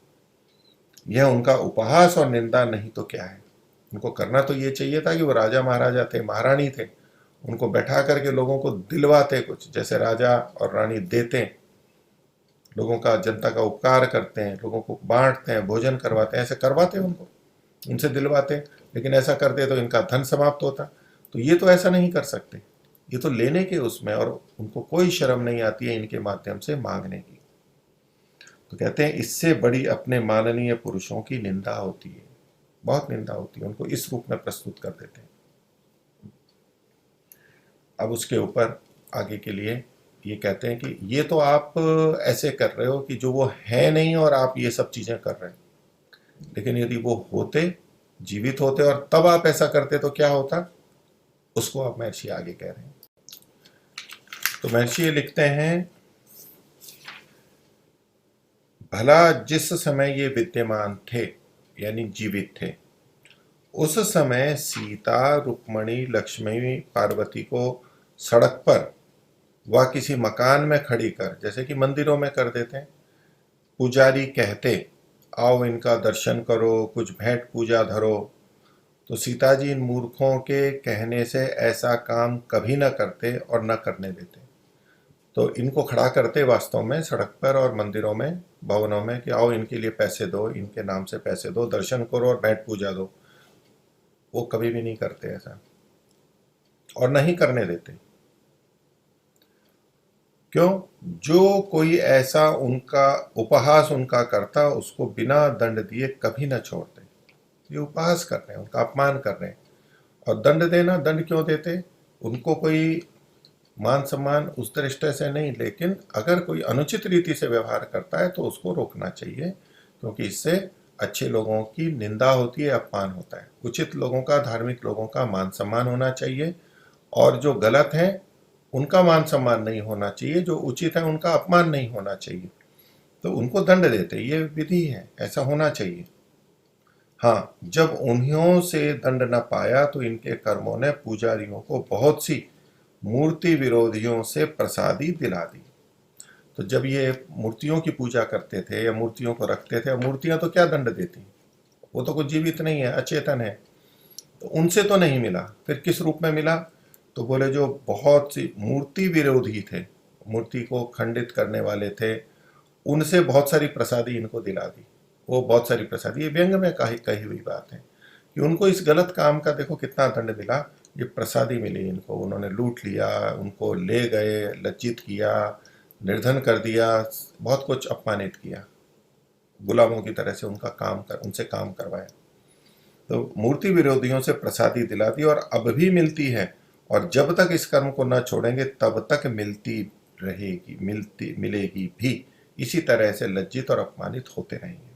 यह उनका उपहास और निंदा नहीं तो क्या है। उनको करना तो ये चाहिए था कि वो राजा महाराजा थे, महारानी थे, उनको बैठा करके लोगों को दिलवाते कुछ, जैसे राजा और रानी देते हैं, लोगों का, जनता का उपकार करते हैं, लोगों को बांटते हैं, भोजन करवाते हैं, ऐसे करवाते हैं उनको, उनसे दिलवाते। लेकिन ऐसा करते तो इनका धन समाप्त होता। तो ये तो ऐसा नहीं कर सकते, ये तो लेने के उसमें, और उनको कोई शर्म नहीं आती है इनके माध्यम से मांगने की। तो कहते हैं इससे बड़ी अपने माननीय पुरुषों की निंदा होती है, बहुत निंदा होती है, उनको इस रूप में प्रस्तुत कर देते हैं। अब उसके ऊपर आगे के लिए ये कहते हैं कि ये तो आप ऐसे कर रहे हो कि जो वो है नहीं और आप ये सब चीजें कर रहे हैं, लेकिन यदि वो होते, जीवित होते और तब आप ऐसा करते तो क्या होता, उसको अब महर्षि आगे कह रहे हैं। तो महर्षि ये लिखते हैं, भला जिस समय ये विद्यमान थे यानी जीवित थे, उस समय सीता, रुक्मणी, लक्ष्मी, पार्वती को सड़क पर व किसी मकान में खड़ी कर, जैसे कि मंदिरों में कर देते हैं, पुजारी कहते आओ इनका दर्शन करो, कुछ भेंट पूजा धरो, तो सीता जी इन मूर्खों के कहने से ऐसा काम कभी न करते और न करने देते। तो इनको खड़ा करते वास्तव में सड़क पर और मंदिरों में, भवनों में, कि आओ इनके लिए पैसे दो, इनके नाम से पैसे दो, दर्शन करो और भेंट पूजा दो। वो कभी भी नहीं करते ऐसा और नहीं करने देते। क्यों? जो कोई ऐसा उनका उपहास उनका करता, उसको बिना दंड दिए कभी ना छोड़ते। ये उपहास कर रहे हैं, उनका अपमान कर रहे हैं। और दंड देना, दंड क्यों देते? उनको कोई मान सम्मान उस दृष्टि से नहीं, लेकिन अगर कोई अनुचित रीति से व्यवहार करता है तो उसको रोकना चाहिए, क्योंकि इससे अच्छे लोगों की निंदा होती है, अपमान होता है। उचित लोगों का, धार्मिक लोगों का मान सम्मान होना चाहिए, और जो गलत है उनका मान सम्मान नहीं होना चाहिए, जो उचित है उनका अपमान नहीं होना चाहिए। तो उनको दंड देते, ये विधि है, ऐसा होना चाहिए। हाँ, जब उन्हों से दंड न पाया तो इनके कर्मों ने पुजारियों को बहुत सी मूर्ति विरोधियों से प्रसादी दिला दी। तो जब ये मूर्तियों की पूजा करते थे या मूर्तियों को रखते थे, मूर्तियां तो क्या दंड देती, वो तो कुछ जीवित नहीं है, अचेतन है, तो उनसे तो नहीं मिला। फिर किस रूप में मिला? तो बोले जो बहुत सी मूर्ति विरोधी थे, मूर्ति को खंडित करने वाले थे, उनसे बहुत सारी प्रसादी इनको दिला दी। वो बहुत सारी प्रसादी, ये व्यंग में कही हुई बात है कि उनको इस गलत काम का देखो कितना दंड मिला। ये प्रसादी मिली इनको, उन्होंने लूट लिया, उनको ले गए, लज्जित किया, निर्धन कर दिया, बहुत कुछ अपमानित किया, गुलामों की तरह से उनसे काम करवाया। तो मूर्ति विरोधियों से प्रसादी दिला दी और अब भी मिलती है, और जब तक इस कर्म को न छोड़ेंगे तब तक मिलती रहेगी, मिलेगी भी। इसी तरह से लज्जित और अपमानित होते रहेंगे।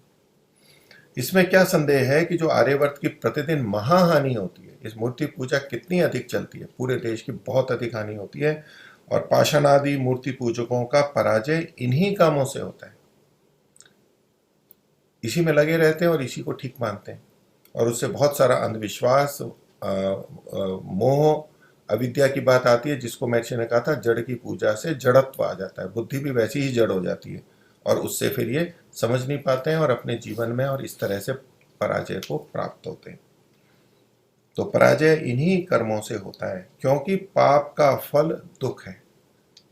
इसमें क्या संदेह है कि जो आर्यवर्त की प्रतिदिन महाहानि होती है, इस मूर्ति पूजा कितनी अधिक चलती है, पूरे देश की बहुत अधिक हानि होती है, और पाषाण आदि मूर्ति पूजकों का पराजय इन्हीं कामों से होता है। इसी में लगे रहते हैं और इसी को ठीक मानते हैं, और उससे बहुत सारा अंधविश्वास, मोह, अविद्या की बात आती है, जिसको महर्षि ने कहा था जड़ की पूजा से जड़त्व आ जाता है, बुद्धि भी वैसी ही जड़ हो जाती है, और उससे फिर ये समझ नहीं पाते हैं और अपने जीवन में और इस तरह से पराजय को प्राप्त होते हैं। तो पराजय इन्हीं कर्मों से होता है, क्योंकि पाप का फल दुख है।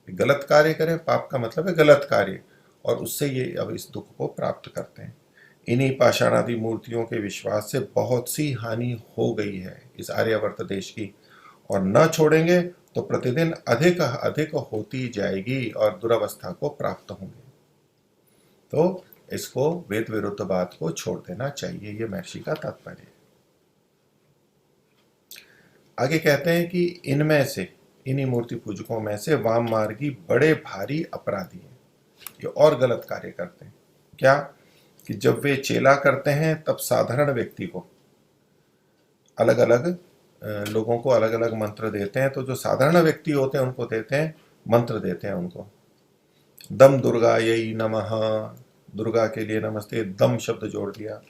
गलत कार्य करें, पाप का मतलब है गलत कार्य, और उससे ये अब इस दुख को प्राप्त करते हैं। इन्हीं पाषाण आदि मूर्तियों के विश्वास से बहुत सी हानि हो गई है इस आर्यावर्त देश की, और न छोड़ेंगे तो प्रतिदिन अधिक अधिक होती जाएगी और दुरावस्था को प्राप्त होंगे। तो इसको, वेद विरुद्ध बात को छोड़ देना चाहिए, ये महर्षि का तात्पर्य है। आगे कहते हैं कि इनमें से, इन्हीं मूर्ति पूजकों में से वाम मार्गी बड़े भारी अपराधी हैं, ये और गलत कार्य करते हैं। क्या? कि जब वे चेला करते हैं तब साधारण व्यक्ति को, अलग अलग लोगों को अलग अलग मंत्र देते हैं। तो जो साधारण व्यक्ति होते हैं उनको देते हैं, मंत्र देते हैं उनको। दम दुर्गायै नमः, दुर्गा के लिए नमस्ते, दम शब्द जोड़ दिया।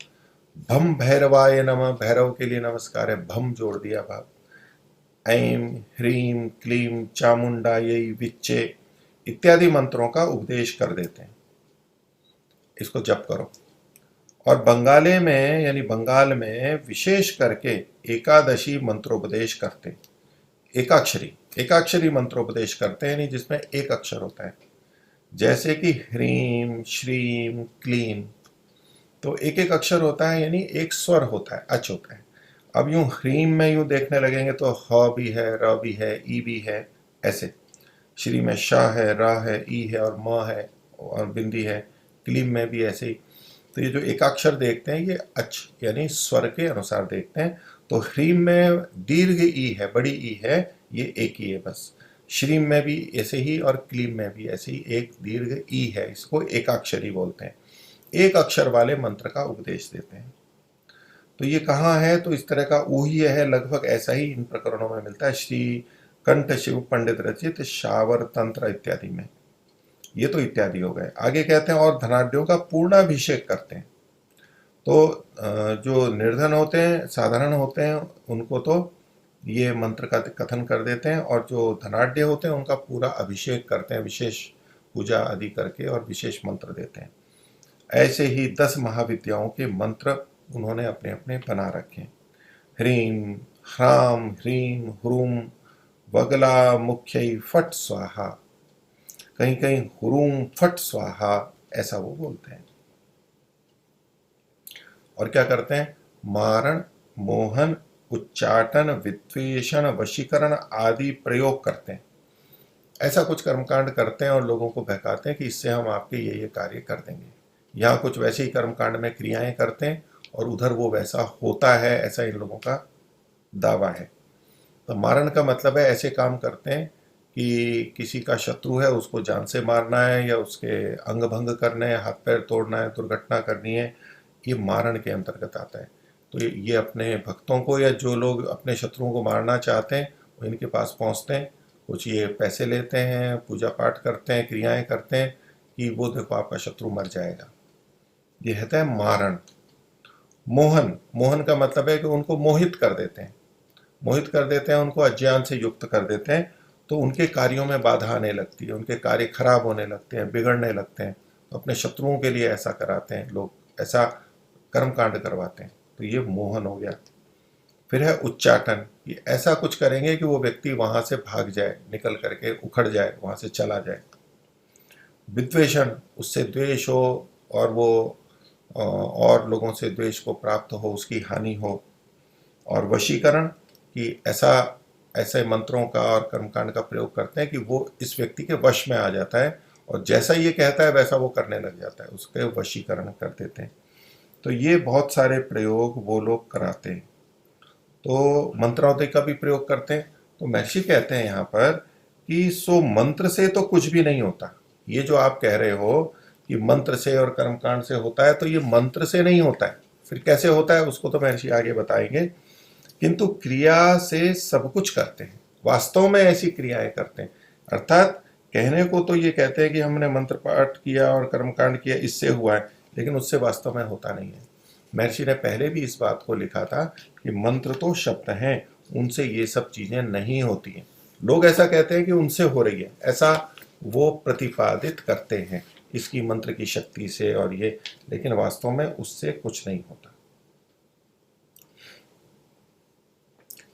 भम भैरवाय नमः, भैरव के लिए नमस्कार है, भम जोड़ दिया भाव। ऐं ह्रीं क्लीं चामुंडायै विच्चे इत्यादि मंत्रों का उपदेश कर देते हैं, इसको जप करो। और बंगाले में, यानी बंगाल में विशेष करके एकादशी मंत्रोपदेश करते, एकाक्षरी मंत्रोपदेश करते हैं, यानी जिसमें एक अक्षर होता है, जैसे कि ह्रीम, श्रीम, क्लीम, तो एक एक अक्षर होता है, यानी एक स्वर होता है, अच होता है। अब यूं ह्रीम में यूं देखने लगेंगे तो ह भी है, र भी है, ई भी है, ऐसे। श्री में शाह है, रा है, ई है और म है और बिंदी है। क्लीम में भी ऐसे ही। तो ये जो एकाक्षर देखते हैं ये अच यानी स्वर के अनुसार देखते हैं। तो ह्रीम में दीर्घ ई है, बड़ी ई है, ये एक ही है बस। श्रीम में भी ऐसे ही और क्लीम में भी ऐसे ही एक दीर्घ ई है, इसको एकाक्षरी बोलते हैं। एक अक्षर वाले मंत्र का उपदेश देते हैं। तो ये कहाँ है, तो इस तरह का ऊही है, लगभग ऐसा ही इन प्रकरणों में मिलता है। श्री कंठ शिव पंडित रचित शावर तंत्र इत्यादि में। ये तो इत्यादि हो गए। आगे कहते हैं और धनाढ्यों का पूर्णाभिषेक करते हैं। तो जो निर्धन होते हैं, साधारण होते हैं, उनको तो ये मंत्र का कथन कर देते हैं, और जो धनाढ्य होते हैं उनका पूरा अभिषेक करते हैं, विशेष पूजा आदि करके, और विशेष मंत्र देते हैं। ऐसे ही 10 महाविद्याओं के मंत्र उन्होंने अपने अपने बना रखे। ह्रीम ह्राम ह्रीम ह्रूम वगला मुख्य फट स्वाहा, कहीं कहीं हुरूम फट स्वाहा, ऐसा वो बोलते हैं। और क्या करते हैं, मारण मोहन उच्चाटन विद्वेषण वशीकरण आदि प्रयोग करते हैं। ऐसा कुछ कर्मकांड करते हैं और लोगों को बहकाते हैं कि इससे हम आपके ये कार्य कर देंगे। यहाँ कुछ वैसे ही कर्मकांड में क्रियाएं करते हैं और उधर वो वैसा होता है, ऐसा इन लोगों का दावा है। तो मारण का मतलब है ऐसे काम करते हैं कि किसी का शत्रु है उसको जान से मारना है, या उसके अंग भंग करने हैं, हाथ पैर तोड़ना है, दुर्घटना करनी है, ये मारण के अंतर्गत आता है। तो ये अपने भक्तों को या जो लोग अपने शत्रुओं को मारना चाहते हैं वो इनके पास पहुंचते हैं, कुछ ये पैसे लेते हैं, पूजा पाठ करते हैं, क्रियाएं करते हैं कि वो देखो आपका शत्रु मर जाएगा। ये कहता है मारण। मोहन, मोहन का मतलब है कि उनको मोहित कर देते हैं, मोहित कर देते हैं, उनको अज्ञान से युक्त कर देते हैं, तो उनके कार्यों में बाधा आने लगती है, उनके कार्य खराब होने लगते हैं, बिगड़ने लगते हैं। तो अपने शत्रुओं के लिए ऐसा कराते हैं लोग, ऐसा कर्मकांड करवाते हैं, तो ये मोहन हो गया। फिर है उच्चाटन, ये ऐसा कुछ करेंगे कि वो व्यक्ति वहां से भाग जाए, निकल करके उखड़ जाए, वहां से चला जाए। विद्वेषण, उससे द्वेष हो और वो और लोगों से द्वेष को प्राप्त हो, उसकी हानि हो। और वशीकरण, कि ऐसे मंत्रों का और कर्मकांड का प्रयोग करते हैं कि वो इस व्यक्ति के वश में आ जाता है, और जैसा ये कहता है वैसा वो करने लग जाता है, उसके वशीकरण कर देते हैं। तो ये बहुत सारे प्रयोग वो लोग कराते हैं। तो मंत्रावती का भी प्रयोग करते हैं। तो महर्षि कहते हैं यहाँ पर कि सो मंत्र से तो कुछ भी नहीं होता। ये जो आप कह रहे हो कि मंत्र से और कर्मकांड से होता है, तो ये मंत्र से नहीं होता है, फिर कैसे होता है उसको तो महर्षि आगे बताएंगे। किंतु क्रिया से सब कुछ करते हैं, वास्तव में ऐसी क्रियाएं करते हैं। अर्थात कहने को तो ये कहते हैं कि हमने मंत्र पाठ किया और कर्मकांड किया, इससे हुआ है, लेकिन उससे वास्तव में होता नहीं है। महर्षि ने पहले भी इस बात को लिखा था कि मंत्र तो शब्द हैं, उनसे ये सब चीजें नहीं होती हैं। लोग ऐसा कहते हैं कि उनसे हो रही है, ऐसा वो प्रतिपादित करते हैं इसकी मंत्र की शक्ति से और ये, लेकिन वास्तव में उससे कुछ नहीं होता।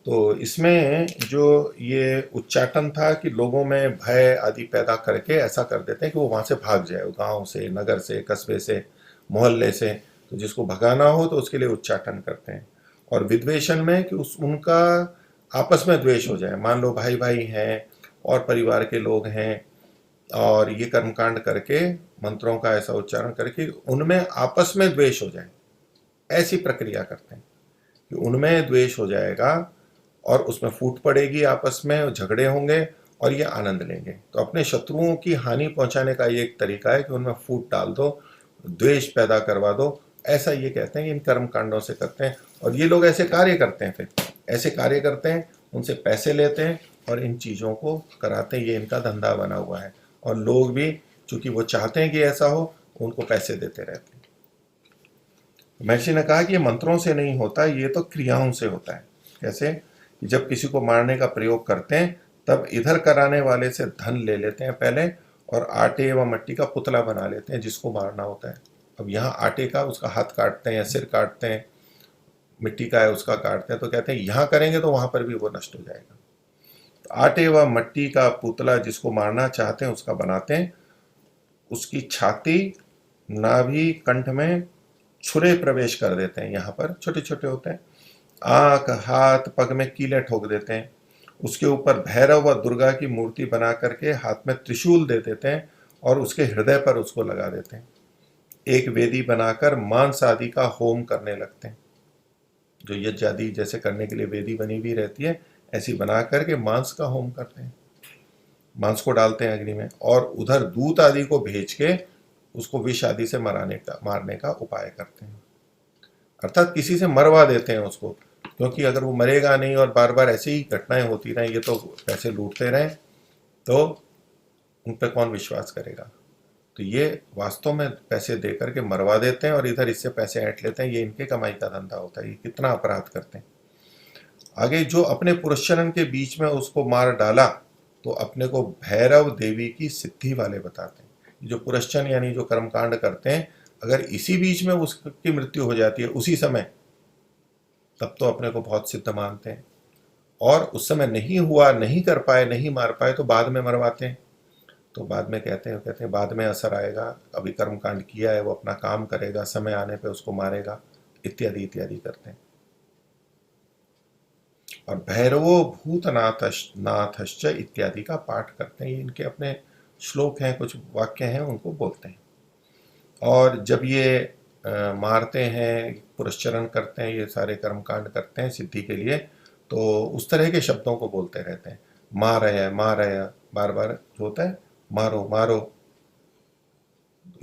तो इसमें जो ये उच्चाटन था कि लोगों में भय आदि पैदा करके ऐसा कर देते हैं कि वो वहां से भाग जाए, गांव से, नगर से, कस्बे से, मोहल्ले से। तो जिसको भगाना हो तो उसके लिए उच्चाटन करते हैं। और विद्वेषण में कि उनका आपस में द्वेष हो जाए। मान लो भाई भाई हैं और परिवार के लोग हैं, और ये कर्मकांड करके मंत्रों का ऐसा उच्चारण करके उनमें आपस में द्वेष हो जाए, ऐसी प्रक्रिया करते हैं कि उनमें द्वेष हो जाएगा और उसमें फूट पड़ेगी, आपस में झगड़े होंगे और ये आनंद लेंगे। तो अपने शत्रुओं की हानि पहुंचाने का ये एक तरीका है कि उनमें फूट डाल दो, द्वेष पैदा करवा दो, ऐसा ये कहते हैं कि इन कर्म कांडों से करते हैं। और ये लोग ऐसे कार्य करते हैं, फिर ऐसे कार्य करते हैं, उनसे पैसे लेते हैं और इन चीज़ों को कराते हैं, ये इनका धंधा बना हुआ है। और लोग भी चूंकि वो चाहते हैं कि ऐसा हो, उनको पैसे देते रहते हैं। महर्षि ने कहा कि ये मंत्रों से नहीं होता, ये तो क्रियाओं से होता है। कैसे? जब किसी को मारने का प्रयोग करते हैं तब इधर कराने वाले से धन ले लेते हैं पहले, और आटे व मिट्टी का पुतला बना लेते हैं जिसको मारना होता है। अब यहाँ आटे का उसका हाथ काटते हैं या सिर काटते हैं, मिट्टी का है उसका काटते हैं, तो कहते हैं यहाँ करेंगे तो वहां पर भी वो नष्ट हो जाएगा। तो आटे व मिट्टी का पुतला जिसको मारना चाहते हैं उसका बनाते हैं, उसकी छाती, नाभि, कंठ में छुरे प्रवेश कर देते हैं, यहाँ पर छोटे छोटे होते हैं, आंख, हाथ, पग में कीले ठोक देते हैं। उसके ऊपर भैरव व दुर्गा की मूर्ति बना करके हाथ में त्रिशूल दे देते हैं और उसके हृदय पर उसको लगा देते हैं। एक वेदी बनाकर मांस आदि का होम करने लगते हैं। जो यज्ञ आदि जैसे करने के लिए वेदी बनी हुई रहती है, ऐसी बना करके मांस का होम करते हैं, मांस को डालते हैं अग्नि में, और उधर दूत आदि को भेज के उसको विष आदि से मारने का उपाय करते हैं। अर्थात किसी से मरवा देते हैं उसको, क्योंकि अगर वो मरेगा नहीं और बार बार ऐसी ही घटनाएं होती रहें, ये तो पैसे लूटते रहें, तो उन पर कौन विश्वास करेगा। तो ये वास्तव में पैसे दे करके मरवा देते हैं और इधर इससे पैसे ऐंठ लेते हैं। ये इनके कमाई का धंधा होता है। ये कितना अपराध करते हैं। आगे, जो अपने पुरस्चरण के बीच में उसको मार डाला तो अपने को भैरव देवी की सिद्धि वाले बताते हैं। जो पुरस्चन यानी जो कर्मकांड करते हैं, अगर इसी बीच में उसकी मृत्यु हो जाती है उसी समय, तब तो अपने को बहुत सिद्ध मानते हैं। और उस समय नहीं हुआ, नहीं कर पाए, नहीं मार पाए, तो बाद में मरवाते हैं। तो बाद में कहते हैं बाद में असर आएगा, अभी कर्मकांड किया है, वो अपना काम करेगा, समय आने पे उसको मारेगा, इत्यादि इत्यादि करते हैं। और भैरवो भूतनाथश्च इत्यादि का पाठ करते हैं। ये इनके अपने श्लोक हैं, कुछ वाक्य हैं, उनको बोलते हैं। और जब ये मारते हैं, पुरस्चरण करते हैं, ये सारे कर्मकांड करते हैं सिद्धि के लिए, तो उस तरह के शब्दों को बोलते रहते हैं। मारय मारय, बार बार जो होता है मारो मारो,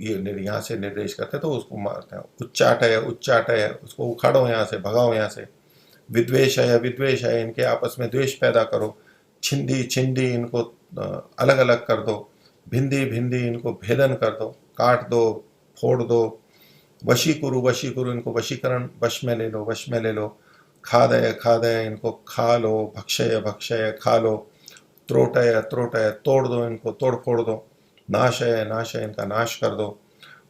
ये यहाँ से निर्देश करते हैं तो उसको मारते हैं। उच्चाटय उच्चाटय, उसको उखाड़ो यहाँ से, भगाओ यहाँ से। विद्वेषय विद्वेषय, इनके आपस में द्वेष पैदा करो। छिंदी छिंदी, इनको अलग अलग कर दो। भिंदी भिंदी, इनको भेदन कर दो, काट दो, फोड़ दो। वशीकुरु, इनको वशीकरण, वश में ले लो, वश में ले लो। खादय खादय, इनको खा लो। भक्षय भक्षय, खा लो। त्रोटय त्रोटय, तोड़ दो, इनको तोड़ फोड़ दो। नाशय नाशय, इनका नाश कर दो।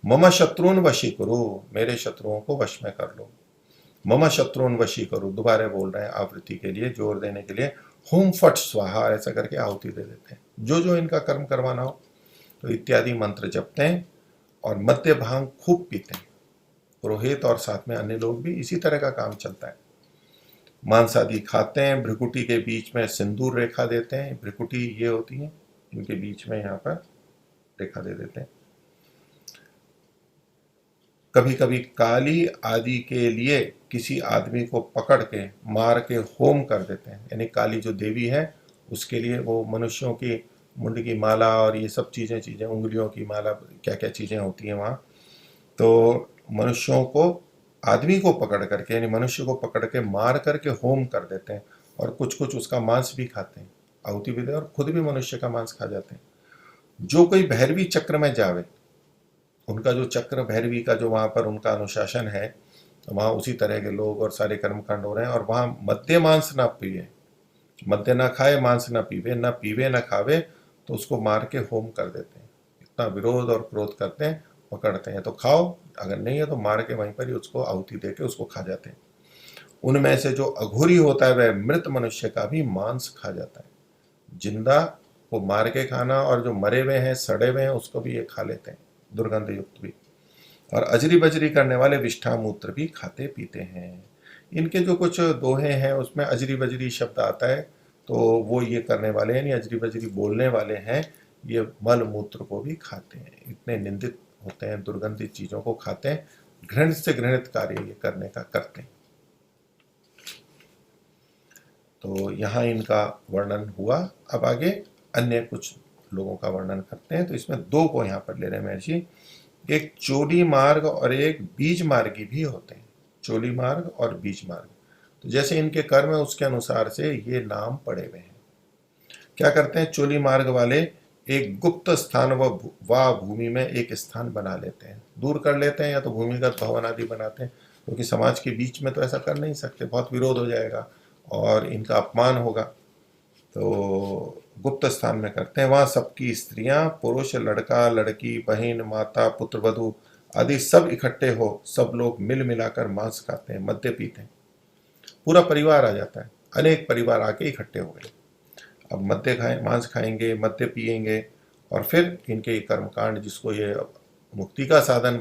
मम शत्रुन वशीकुरु, मेरे शत्रुओं को वश में कर लो। मम शत्रुन वशीकुरु, दोबारा बोल रहे हैं आवृत्ति के लिए, जोर देने के लिए। हुम फट स्वाहा, ऐसा करके आहुति दे देते हैं, जो जो इनका कर्म करवाना हो। तो इत्यादि मंत्र जपते हैं और मद्य भांग खूब पीते हैं। पुरोहित और साथ में अन्य लोग भी इसी तरह का काम चलता है। मांस आदि खाते हैं। भ्रिकुटी के बीच में सिंदूर रेखा देते हैं। भ्रिकुटी ये होती है, इनके बीच में यहाँ पर रेखा दे देते हैं। कभी कभी काली आदि के लिए किसी आदमी को पकड़ के मार के होम कर देते हैं। यानी काली जो देवी है, उसके लिए वो मनुष्यों की मुंड की माला और ये सब चीज़ें उंगलियों की माला, क्या क्या चीज़ें होती हैं वहाँ, तो मनुष्यों को, आदमी को पकड़ करके, यानी मनुष्य को पकड़ के मार करके होम कर देते हैं। और कुछ कुछ उसका मांस भी खाते हैं, आहुति भी दे, और खुद भी मनुष्य का मांस खा जाते हैं। जो कोई भैरवी चक्र में जावे, उनका जो चक्र भैरवी का जो वहाँ पर उनका अनुशासन है, तो वहाँ उसी तरह के लोग और सारे कर्मकांड हो रहे हैं। और वहाँ मद्य मांस ना पिए, मद्य ना खाए, मांस ना पीवे, ना पीवे ना खावे, तो उसको मार के होम कर देते हैं। इतना विरोध और क्रोध करते हैं, पकड़ते हैं तो खाओ, अगर नहीं है तो मार के वहीं पर ही उसको आहुति दे के उसको खा जाते हैं। उनमें से जो अघोरी होता है वह मृत मनुष्य का भी मांस खा जाता है। जिंदा को मार के खाना, और जो मरे हुए हैं, सड़े हुए हैं, उसको भी ये खा लेते हैं, दुर्गंध युक्त भी। और अजरी बजरी करने वाले विष्ठा मूत्र भी खाते पीते हैं। इनके जो कुछ दोहे हैं उसमें अजरी बजरी शब्द आता है, तो वो ये करने वाले हैं, यानी अजरी बजरी बोलने वाले हैं, ये मल मूत्र को भी खाते हैं। इतने निंदित होते हैं, दुर्गंधित चीज़ों को खाते हैं, घृणित से घृणित कार्य ये करने का करते हैं। तो यहाँ इनका वर्णन हुआ। अब आगे अन्य कुछ लोगों का वर्णन करते हैं। तो इसमें दो को यहाँ पर ले रहे हैं महर्षि। एक चोली मार्ग और एक बीज मार्गी भी होते हैं। चोली मार्ग और बीज मार्ग, तो जैसे इनके कर्म है उसके अनुसार से ये नाम पड़े हुए हैं। क्या करते हैं चोली मार्ग वाले, एक गुप्त स्थान व भूमि में एक स्थान बना लेते हैं, दूर कर लेते हैं, या तो भूमिगत भवन आदि बनाते हैं, क्योंकि समाज के बीच में तो ऐसा कर नहीं सकते, बहुत विरोध हो जाएगा और इनका अपमान होगा। तो गुप्त स्थान में करते हैं। वहाँ सबकी स्त्रियां, पुरुष, लड़का लड़की, बहन, माता, पुत्र, वधू आदि सब इकट्ठे हो, सब लोग मिल मिलाकर मांस खाते हैं, मद्य पीते हैं। पूरा परिवार आ जाता है, अनेक परिवार आके इकट्ठे हो गए। अब मद्य खाएं, मांस खाएंगे, मद्य पिएंगे, और फिर इनके कर्मकांड जिसको ये मुक्ति का साधन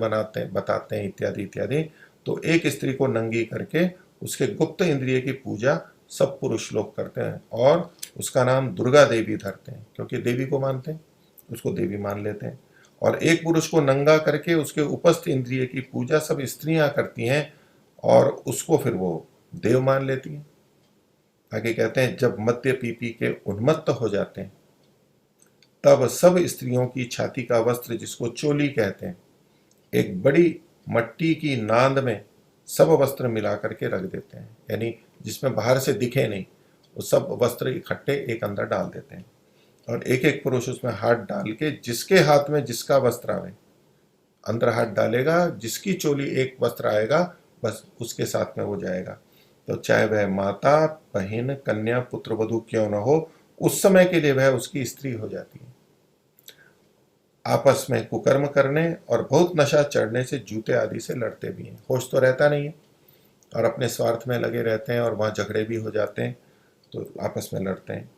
बताते हैं इत्यादि इत्यादि। तो एक स्त्री को नंगी करके उसके गुप्त इंद्रिय की पूजा सब पुरुष लोग करते हैं, और उसका नाम दुर्गा देवी धरते हैं, क्योंकि देवी को मानते हैं, उसको देवी मान लेते हैं। और एक पुरुष को नंगा करके उसके उपस्थ इंद्रिय की पूजा सब स्त्रियां करती हैं और उसको फिर वो देव मान लेती हैं। आगे कहते हैं जब मद्य पी पी के उन्मत्त हो जाते हैं तब सब स्त्रियों की छाती का वस्त्र, जिसको चोली कहते हैं, एक बड़ी मट्टी की नांद में सब वस्त्र मिला करके रख देते हैं, यानी जिसमें बाहर से दिखे नहीं, वो सब वस्त्र इकट्ठे एक अंदर डाल देते हैं और एक एक पुरुष उसमें हाथ डाल के जिसके हाथ में जिसका वस्त्र आवे अंदर हाथ डालेगा, जिसकी चोली एक वस्त्र आएगा बस उसके साथ में वो जाएगा। तो चाहे वह माता, बहन, कन्या, पुत्र वधू क्यों न हो, उस समय के लिए वह उसकी स्त्री हो जाती है। आपस में कुकर्म करने और बहुत नशा चढ़ने से जूते आदि से लड़ते भी हैं। होश तो रहता नहीं है और अपने स्वार्थ में लगे रहते हैं और वहाँ झगड़े भी हो जाते हैं, तो आपस में लड़ते हैं।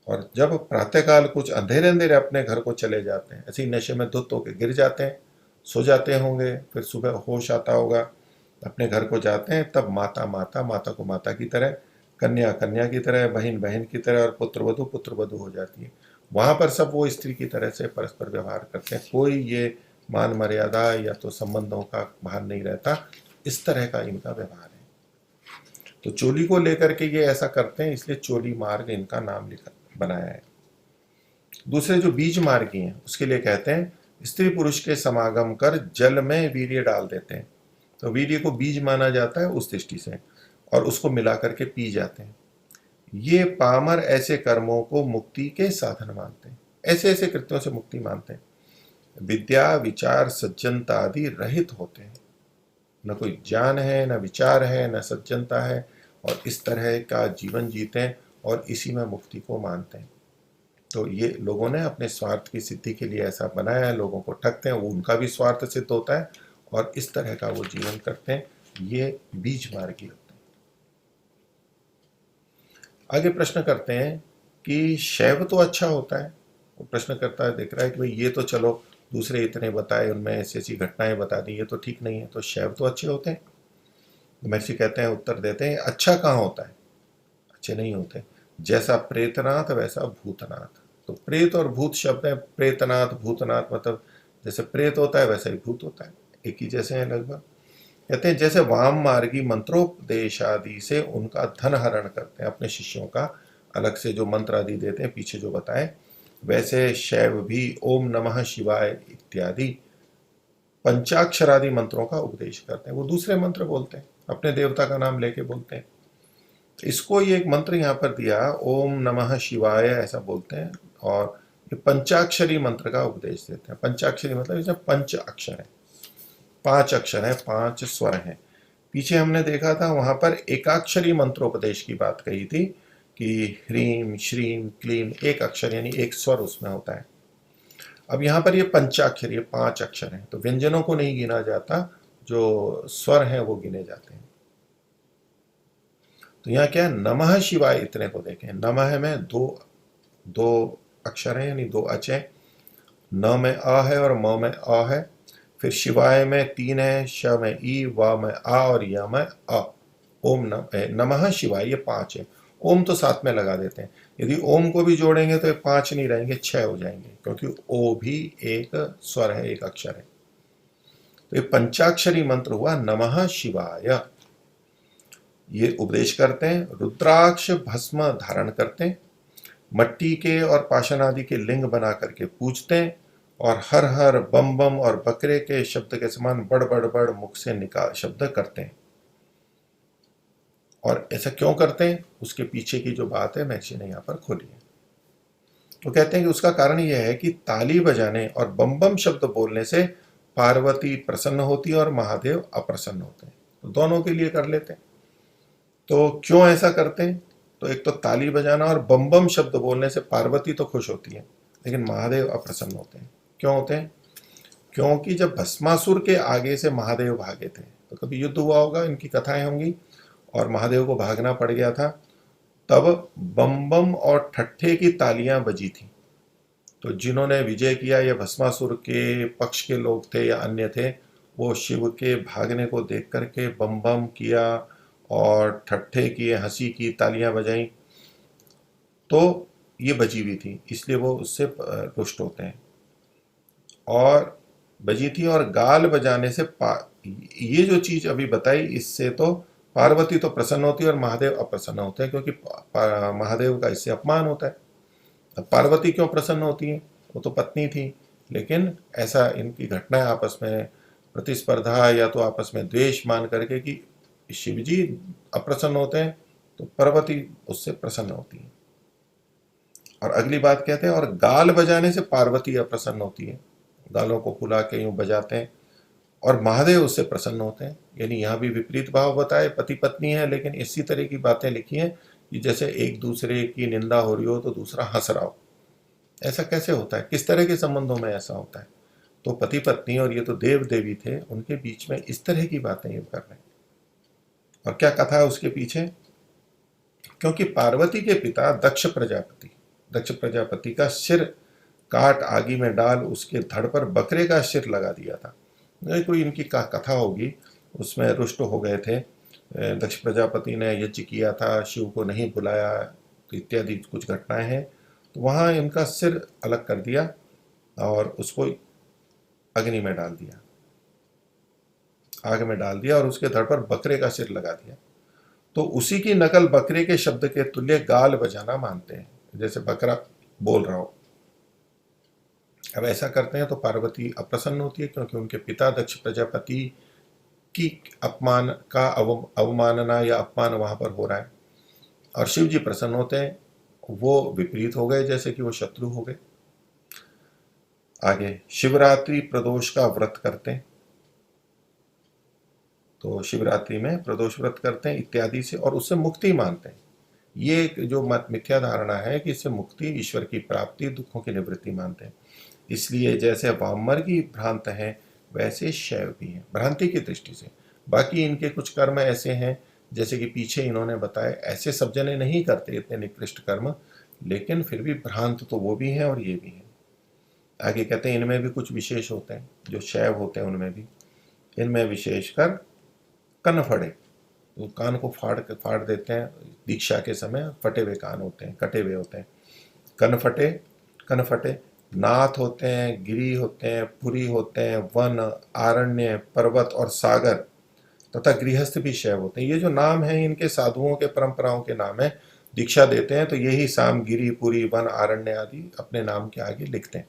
और जब प्रातःकाल कुछ अंधेरे अंधेरे अपने घर को चले जाते हैं, ऐसे ही नशे में धुत होकर गिर जाते हैं, सो जाते होंगे, फिर सुबह होश आता होगा, अपने घर को जाते हैं, तब माता माता, माता को माता की तरह, कन्या कन्या की तरह, बहन बहन की तरह और पुत्र वधू हो जाती है। वहां पर सब वो स्त्री की तरह से परस्पर व्यवहार करते हैं, कोई ये मान मर्यादा या तो संबंधों का भान नहीं रहता, इस तरह का इनका व्यवहार है। तो चोली को लेकर के ये ऐसा करते हैं, इसलिए चोली मार्ग इनका नाम लिखा बनाया है। दूसरे जो बीज मार्गी हैं उसके लिए कहते हैं स्त्री पुरुष के समागम कर जल में वीर्य डाल देते हैं। तो वीर्य को बीज माना जाता है उस दृष्टि से, और उसको मिला करके पी जाते हैं। ये पामर ऐसे कर्मों को मुक्ति के साधन मानते हैं, ऐसे ऐसे कृत्यों से मुक्ति मानते हैं। विद्या विचार सज्जनता आदि रहित होते हैं, न कोई ज्ञान है, न विचार है, न सज्जनता है, और इस तरह का जीवन जीते हैं और इसी में मुक्ति को मानते हैं। तो ये लोगों ने अपने स्वार्थ की सिद्धि के लिए ऐसा बनाया है, लोगों को ठगते हैं, वो उनका भी स्वार्थ सिद्ध होता है और इस तरह का वो जीवन करते हैं। ये बीज मार्गी होते हैं। आगे प्रश्न करते हैं कि शैव तो अच्छा होता है। वो प्रश्न करता है, देख रहा है कि भाई ये तो चलो दूसरे इतने बताए, उनमें ऐसी ऐसी घटनाएं बता दी, ये तो ठीक नहीं है, तो शैव तो अच्छे होते हैं। महर्षि कहते हैं, उत्तर देते हैं, अच्छा कहाँ होता है, अच्छे नहीं होते। जैसा प्रेतनाथ वैसा भूतनाथ। तो प्रेत और भूत शब्द है, प्रेतनाथ भूतनाथ, मतलब जैसे प्रेत होता है वैसा ही भूत होता है, एक ही जैसे हैं लगभग। कहते हैं जैसे वाम मार्गी मंत्रोपदेश आदि से उनका धन हरण करते हैं, अपने शिष्यों का अलग से जो मंत्र आदि देते हैं पीछे जो बताए, वैसे शैव भी ओम नमः शिवाय इत्यादि पंचाक्षरादि मंत्रों का उपदेश करते हैं। वो दूसरे मंत्र बोलते हैं, अपने देवता का नाम लेके बोलते हैं। इसको ये एक मंत्र यहाँ पर दिया, ओम नमः शिवाय ऐसा बोलते हैं, और ये पंचाक्षरी मंत्र का उपदेश देते हैं। पंचाक्षरी मतलब इसमें पंच अक्षर है, 5 अक्षर है, 5 स्वर हैं। पीछे हमने देखा था वहां पर एकाक्षरी मंत्रोपदेश की बात कही थी कि ह्रीम श्रीम क्लीम, एक अक्षर यानी एक स्वर उसमें होता है। अब यहाँ पर ये पंचाक्षरी, ये 5 अक्षर हैं, तो व्यंजनों को नहीं गिना जाता, जो स्वर हैं वो गिने जाते हैं। तो यहाँ क्या है, नमः शिवाय इतने को देखें, नमः में दो अक्षर हैं यानी 2 अच हैं, न में अ है और म में अ है, फिर शिवाय में 3 है, श में ई, व में आ और य में अ। ओम नमः शिवाय, ये 5 है। ओम तो साथ में लगा देते हैं, यदि ओम को भी जोड़ेंगे तो ये 5 नहीं रहेंगे, 6 हो जाएंगे, क्योंकि ओ भी एक स्वर है, एक अक्षर है। तो ये पंचाक्षरी मंत्र हुआ नमः शिवाय। ये उपदेश करते हैं। रुद्राक्ष भस्म धारण करते हैं, मट्टी के और पाषाण आदि के लिंग बना करके पूजते हैं, और हर हर बम बम और बकरे के शब्द के समान बड़ बड़ बड़ मुख से निकाल शब्द करते हैं। और ऐसा क्यों करते हैं, उसके पीछे की जो बात है महर्षि ने यहाँ पर खोली है। तो कहते हैं कि उसका कारण यह है कि ताली बजाने और बम बम शब्द बोलने से पार्वती प्रसन्न होती है और महादेव अप्रसन्न होते हैं। तो दोनों के लिए कर लेते हैं। तो क्यों ऐसा करते हैं, तो एक तो ताली बजाना और बम बम शब्द बोलने से पार्वती तो खुश होती है, लेकिन महादेव अप्रसन्न होते हैं। क्यों होते हैं, क्योंकि जब भस्मासुर के आगे से महादेव भागे थे, तो कभी युद्ध हुआ होगा, इनकी कथाएं होंगी, और महादेव को भागना पड़ गया था, तब बम बम और ठट्ठे की तालियां बजी थी। तो जिन्होंने विजय किया, या भस्मासुर के पक्ष के लोग थे या अन्य थे, वो शिव के भागने को देख करके बम बम किया और ठट्ठे किए, हंसी की, तालियां बजाई, तो ये बची हुई थी, इसलिए वो उससे रुष्ट होते हैं। और बजी थी, और गाल बजाने से ये जो चीज अभी बताई, इससे तो पार्वती तो प्रसन्न होती है और महादेव अप्रसन्न होते हैं, क्योंकि महादेव का इससे अपमान होता है। अब पार्वती क्यों प्रसन्न होती है? वो तो पत्नी थी, लेकिन ऐसा इनकी घटना है आपस में प्रतिस्पर्धा या तो आपस में द्वेष मान करके कि शिव जी अप्रसन्न होते हैं तो पार्वती उससे प्रसन्न होती है। और अगली बात कहते हैं, और गाल बजाने से पार्वती अप्रसन्न होती है, गालों को फुला के यूं बजाते हैं, और महादेव उससे प्रसन्न होते हैं। यानी यहाँ भी विपरीत भाव बताए, पति पत्नी है, लेकिन इसी तरह की बातें लिखी हैं कि जैसे एक दूसरे की निंदा हो रही हो तो दूसरा हंस रहा हो। ऐसा कैसे होता है? किस तरह के संबंधों में ऐसा होता है? तो पति पत्नी, और ये तो देव देवी थे, उनके बीच में इस तरह की बातें ये कर रहे हैं। और क्या कथा है उसके पीछे? क्योंकि पार्वती के पिता दक्ष प्रजापति का सिर काट आगी में डाल उसके धड़ पर बकरे का सिर लगा दिया था। कोई इनकी कथा होगी, उसमें रुष्ट हो गए थे। दक्ष प्रजापति ने यज्ञ किया था, शिव को नहीं बुलाया, तो इत्यादि कुछ घटनाएं हैं। तो वहां इनका सिर अलग कर दिया और उसको अग्नि में डाल दिया, आग में डाल दिया, और उसके धड़ पर बकरे का सिर लगा दिया। तो उसी की नकल बकरे के शब्द के तुल्य गाल बजाना मानते हैं, जैसे बकरा बोल रहा हो। अब ऐसा करते हैं तो पार्वती अप्रसन्न होती है, क्योंकि उनके पिता दक्ष प्रजापति की अपमान का अवमानना या अपमान वहां पर हो रहा है, और शिव जी प्रसन्न होते हैं। वो विपरीत हो गए, जैसे कि वो शत्रु हो गए। आगे शिवरात्रि प्रदोष का व्रत करते हैं, तो शिवरात्रि में प्रदोष व्रत करते हैं इत्यादि से, और उससे मुक्ति मानते हैं। ये एक जो मत मिथ्या धारणा है कि इससे मुक्ति, ईश्वर की प्राप्ति, दुखों की निवृत्ति मानते हैं। इसलिए जैसे वाममार्गी भ्रांत हैं, वैसे शैव भी हैं भ्रांति की दृष्टि से। बाकी इनके कुछ कर्म ऐसे हैं, जैसे कि पीछे इन्होंने बताया, ऐसे सब जने नहीं करते इतने निकृष्ट कर्म, लेकिन फिर भी भ्रांत तो वो भी हैं और ये भी हैं। आगे कहते हैं इनमें भी कुछ विशेष होते हैं, जो शैव होते हैं उनमें भी। इनमें विशेषकर कनफड़े, तो कान को फाड़ देते हैं दीक्षा के समय, फटे हुए कान होते हैं, कटे हुए होते हैं। कनफटे नाथ होते हैं, गिरी होते हैं, पुरी होते हैं, वन, आरण्य, पर्वत और सागर तथा गृहस्थ भी शैव होते हैं। ये जो नाम है इनके साधुओं के परंपराओं के नाम है। दीक्षा देते हैं तो यही साम, गिरी, पुरी, वन, आरण्य आदि अपने नाम के आगे लिखते हैं।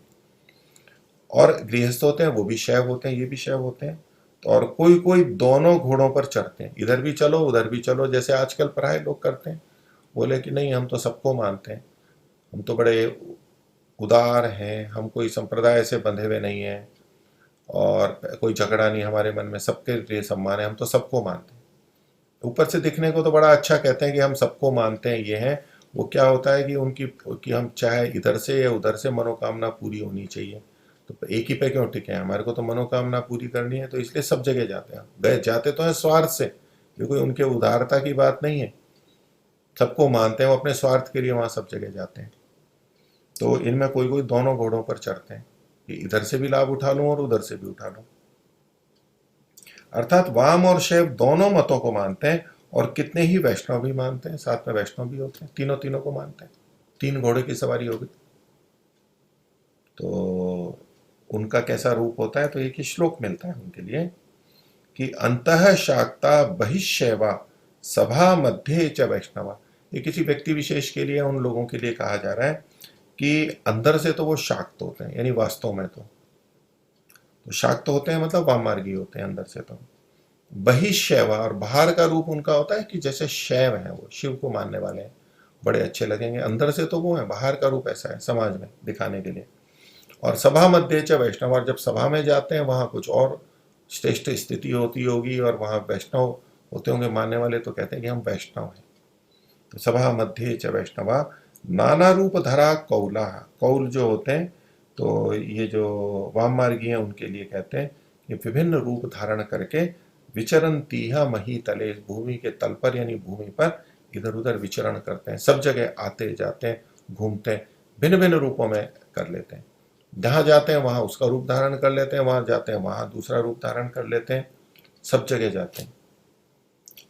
और गृहस्थ होते हैं वो भी शैव होते हैं, ये भी शैव होते हैं। तो और कोई कोई दोनों घोड़ों पर चढ़ते हैं, इधर भी चलो उधर भी चलो, जैसे आजकल प्राय लोग करते हैं। बोले कि नहीं, हम तो सबको मानते हैं, हम तो बड़े उदार हैं, हम कोई संप्रदाय से बंधे हुए नहीं हैं, और कोई झगड़ा नहीं हमारे मन में, सबके लिए सम्मान है, हम तो सबको मानते हैं। ऊपर से दिखने को तो बड़ा अच्छा कहते हैं कि हम सबको मानते हैं, ये हैं। वो क्या होता है कि हम चाहे इधर से या उधर से मनोकामना पूरी होनी चाहिए, तो एक ही पे क्यों टिके हैं? हमारे को तो मनोकामना पूरी करनी है, तो इसलिए सब जगह जाते हैं। गए जाते तो हैं स्वार्थ से, ये कोई उनके उदारता की बात नहीं है। सबको मानते हैं, वो अपने स्वार्थ के लिए वहां सब जगह जाते हैं। तो इनमें कोई कोई दोनों घोड़ों पर चढ़ते हैं कि इधर से भी लाभ उठा लूं और उधर से भी उठा लूं। अर्थात वाम और शैव दोनों मतों को मानते हैं, और कितने ही वैष्णव भी मानते हैं, साथ में वैष्णव भी होते हैं, तीनों तीनों को मानते हैं। 3 घोड़े की सवारी हो गई। तो उनका कैसा रूप होता है? तो एक ही श्लोक मिलता है उनके लिए कि अंतः शाक्ता बहिशैवा सभा मध्य च वैष्णवा। ये किसी व्यक्ति विशेष के लिए, उन लोगों के लिए कहा जा रहा है कि अंदर से तो वो शाक्त होते हैं, यानी वास्तव में तो शाक्त होते हैं, मतलब वाममार्गी होते हैं अंदर से। तो बहिशैवा, और बाहर का रूप उनका होता है कि जैसे शैव है, वो शिव को मानने वाले हैं, बड़े अच्छे लगेंगे, अंदर से तो वो है, बाहर का रूप ऐसा है समाज में दिखाने के लिए। और सभा मध्य च वैष्णव, और जब सभा में जाते हैं वहां कुछ और श्रेष्ठ स्थिति होती होगी, और वहां वैष्णव होते होंगे मानने वाले, तो कहते हैं कि हम वैष्णव हैं। तो सभा मध्य च वैष्णवा नाना रूप धरा कौला, कौल जो होते हैं, तो ये जो वाममार्गी हैं उनके लिए कहते हैं कि विभिन्न रूप धारण करके विचरण तीहा मही तले, भूमि के तल पर यानी भूमि पर इधर उधर विचरण करते हैं, सब जगह आते जाते हैं, घूमते हैं, भिन्न भिन्न रूपों में कर लेते हैं। जहाँ जाते हैं वहाँ उसका रूप धारण कर लेते हैं, वहाँ जाते हैं वहाँ दूसरा रूप धारण कर लेते हैं, सब जगह जाते हैं।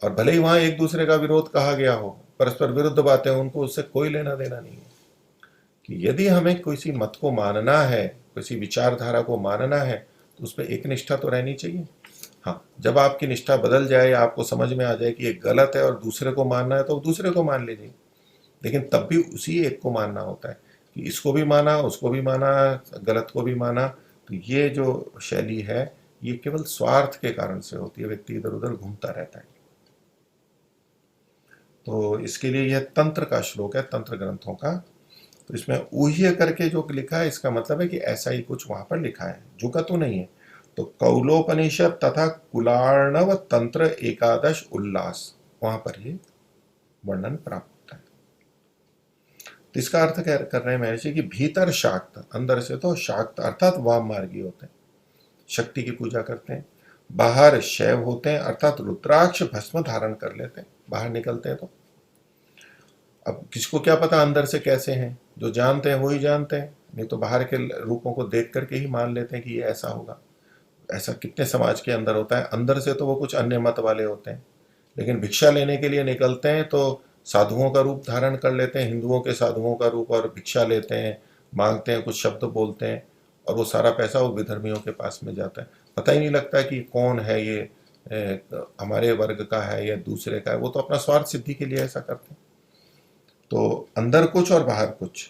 और भले ही वहाँ एक दूसरे का विरोध कहा गया हो, परस्पर विरुद्ध बातें, उनको उससे कोई लेना देना नहीं है कि यदि हमें किसी मत को मानना है, किसी विचारधारा को मानना है, तो उस पर एक निष्ठा तो रहनी चाहिए। हाँ, जब आपकी निष्ठा बदल जाए, आपको समझ में आ जाए कि ये गलत है और दूसरे को मानना है, तो दूसरे को मान लीजिए, लेकिन तब भी उसी एक को मानना होता है कि इसको भी माना, उसको भी माना, गलत को भी माना। तो ये जो शैली है, ये केवल स्वार्थ के कारण से होती है, व्यक्ति इधर उधर घूमता रहता है। तो इसके लिए यह तंत्र का श्लोक है, तंत्र ग्रंथों का। तो इसमें ऊह्य करके जो लिखा है, इसका मतलब है कि ऐसा ही कुछ वहां पर लिखा है, जुका तो नहीं है। तो कौलोपनिषद तथा कुलार्णव तंत्र एकादश उल्लास, वहां पर ये वर्णन प्राप्त होता है। तो इसका अर्थ कर रहे हैं महर्षि कि भीतर शाक्त, अंदर से तो शाक्त अर्थात वाम मार्गी होते हैं, शक्ति की पूजा करते हैं। बाहर शैव होते हैं, अर्थात रुद्राक्ष भस्म धारण कर लेते हैं, बाहर निकलते हैं तो। अब किसको क्या पता अंदर से कैसे हैं, जो जानते हैं वही जानते हैं, नहीं तो बाहर के रूपों को देख करके ही मान लेते हैं कि ये ऐसा होगा। ऐसा कितने समाज के अंदर होता है, अंदर से तो वो कुछ अन्य मत वाले होते हैं, लेकिन भिक्षा लेने के लिए निकलते हैं तो साधुओं का रूप धारण कर लेते हैं, हिंदुओं के साधुओं का रूप, और भिक्षा लेते हैं, मांगते हैं, कुछ शब्द बोलते हैं, और वो सारा पैसा वो विधर्मियों के पास में जाता है। पता ही नहीं लगता कि कौन है ये, हमारे वर्ग का है या दूसरे का है। वो तो अपना स्वार्थ सिद्धि के लिए ऐसा करते हैं। तो अंदर कुछ और बाहर कुछ।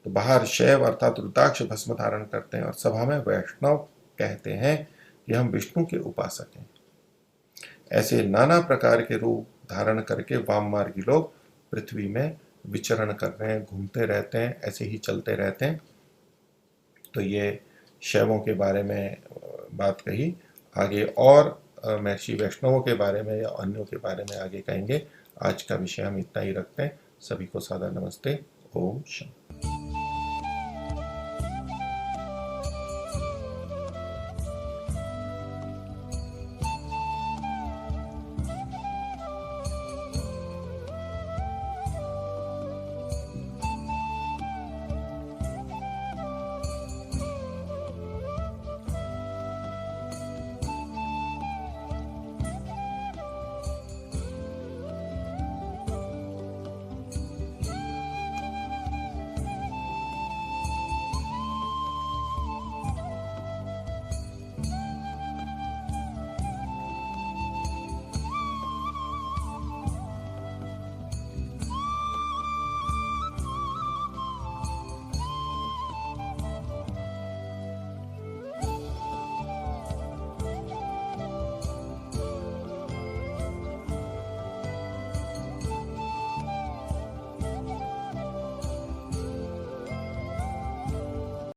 तो बाहर शैव अर्थात रुद्राक्ष भस्म धारण करते हैं, और सभा में वैष्णव कहते हैं कि हम विष्णु के उपासक हैं। ऐसे नाना प्रकार के रूप धारण करके वाम मार्गी लोग पृथ्वी में विचरण कर रहे हैं, घूमते रहते हैं, ऐसे ही चलते रहते हैं। तो ये शैवों के बारे में बात कही। आगे और महर्षि वैष्णवों के बारे में या अन्यों के बारे में आगे कहेंगे। आज का विषय हम इतना ही रखते हैं। सभी को सादर नमस्ते। ओम शांति।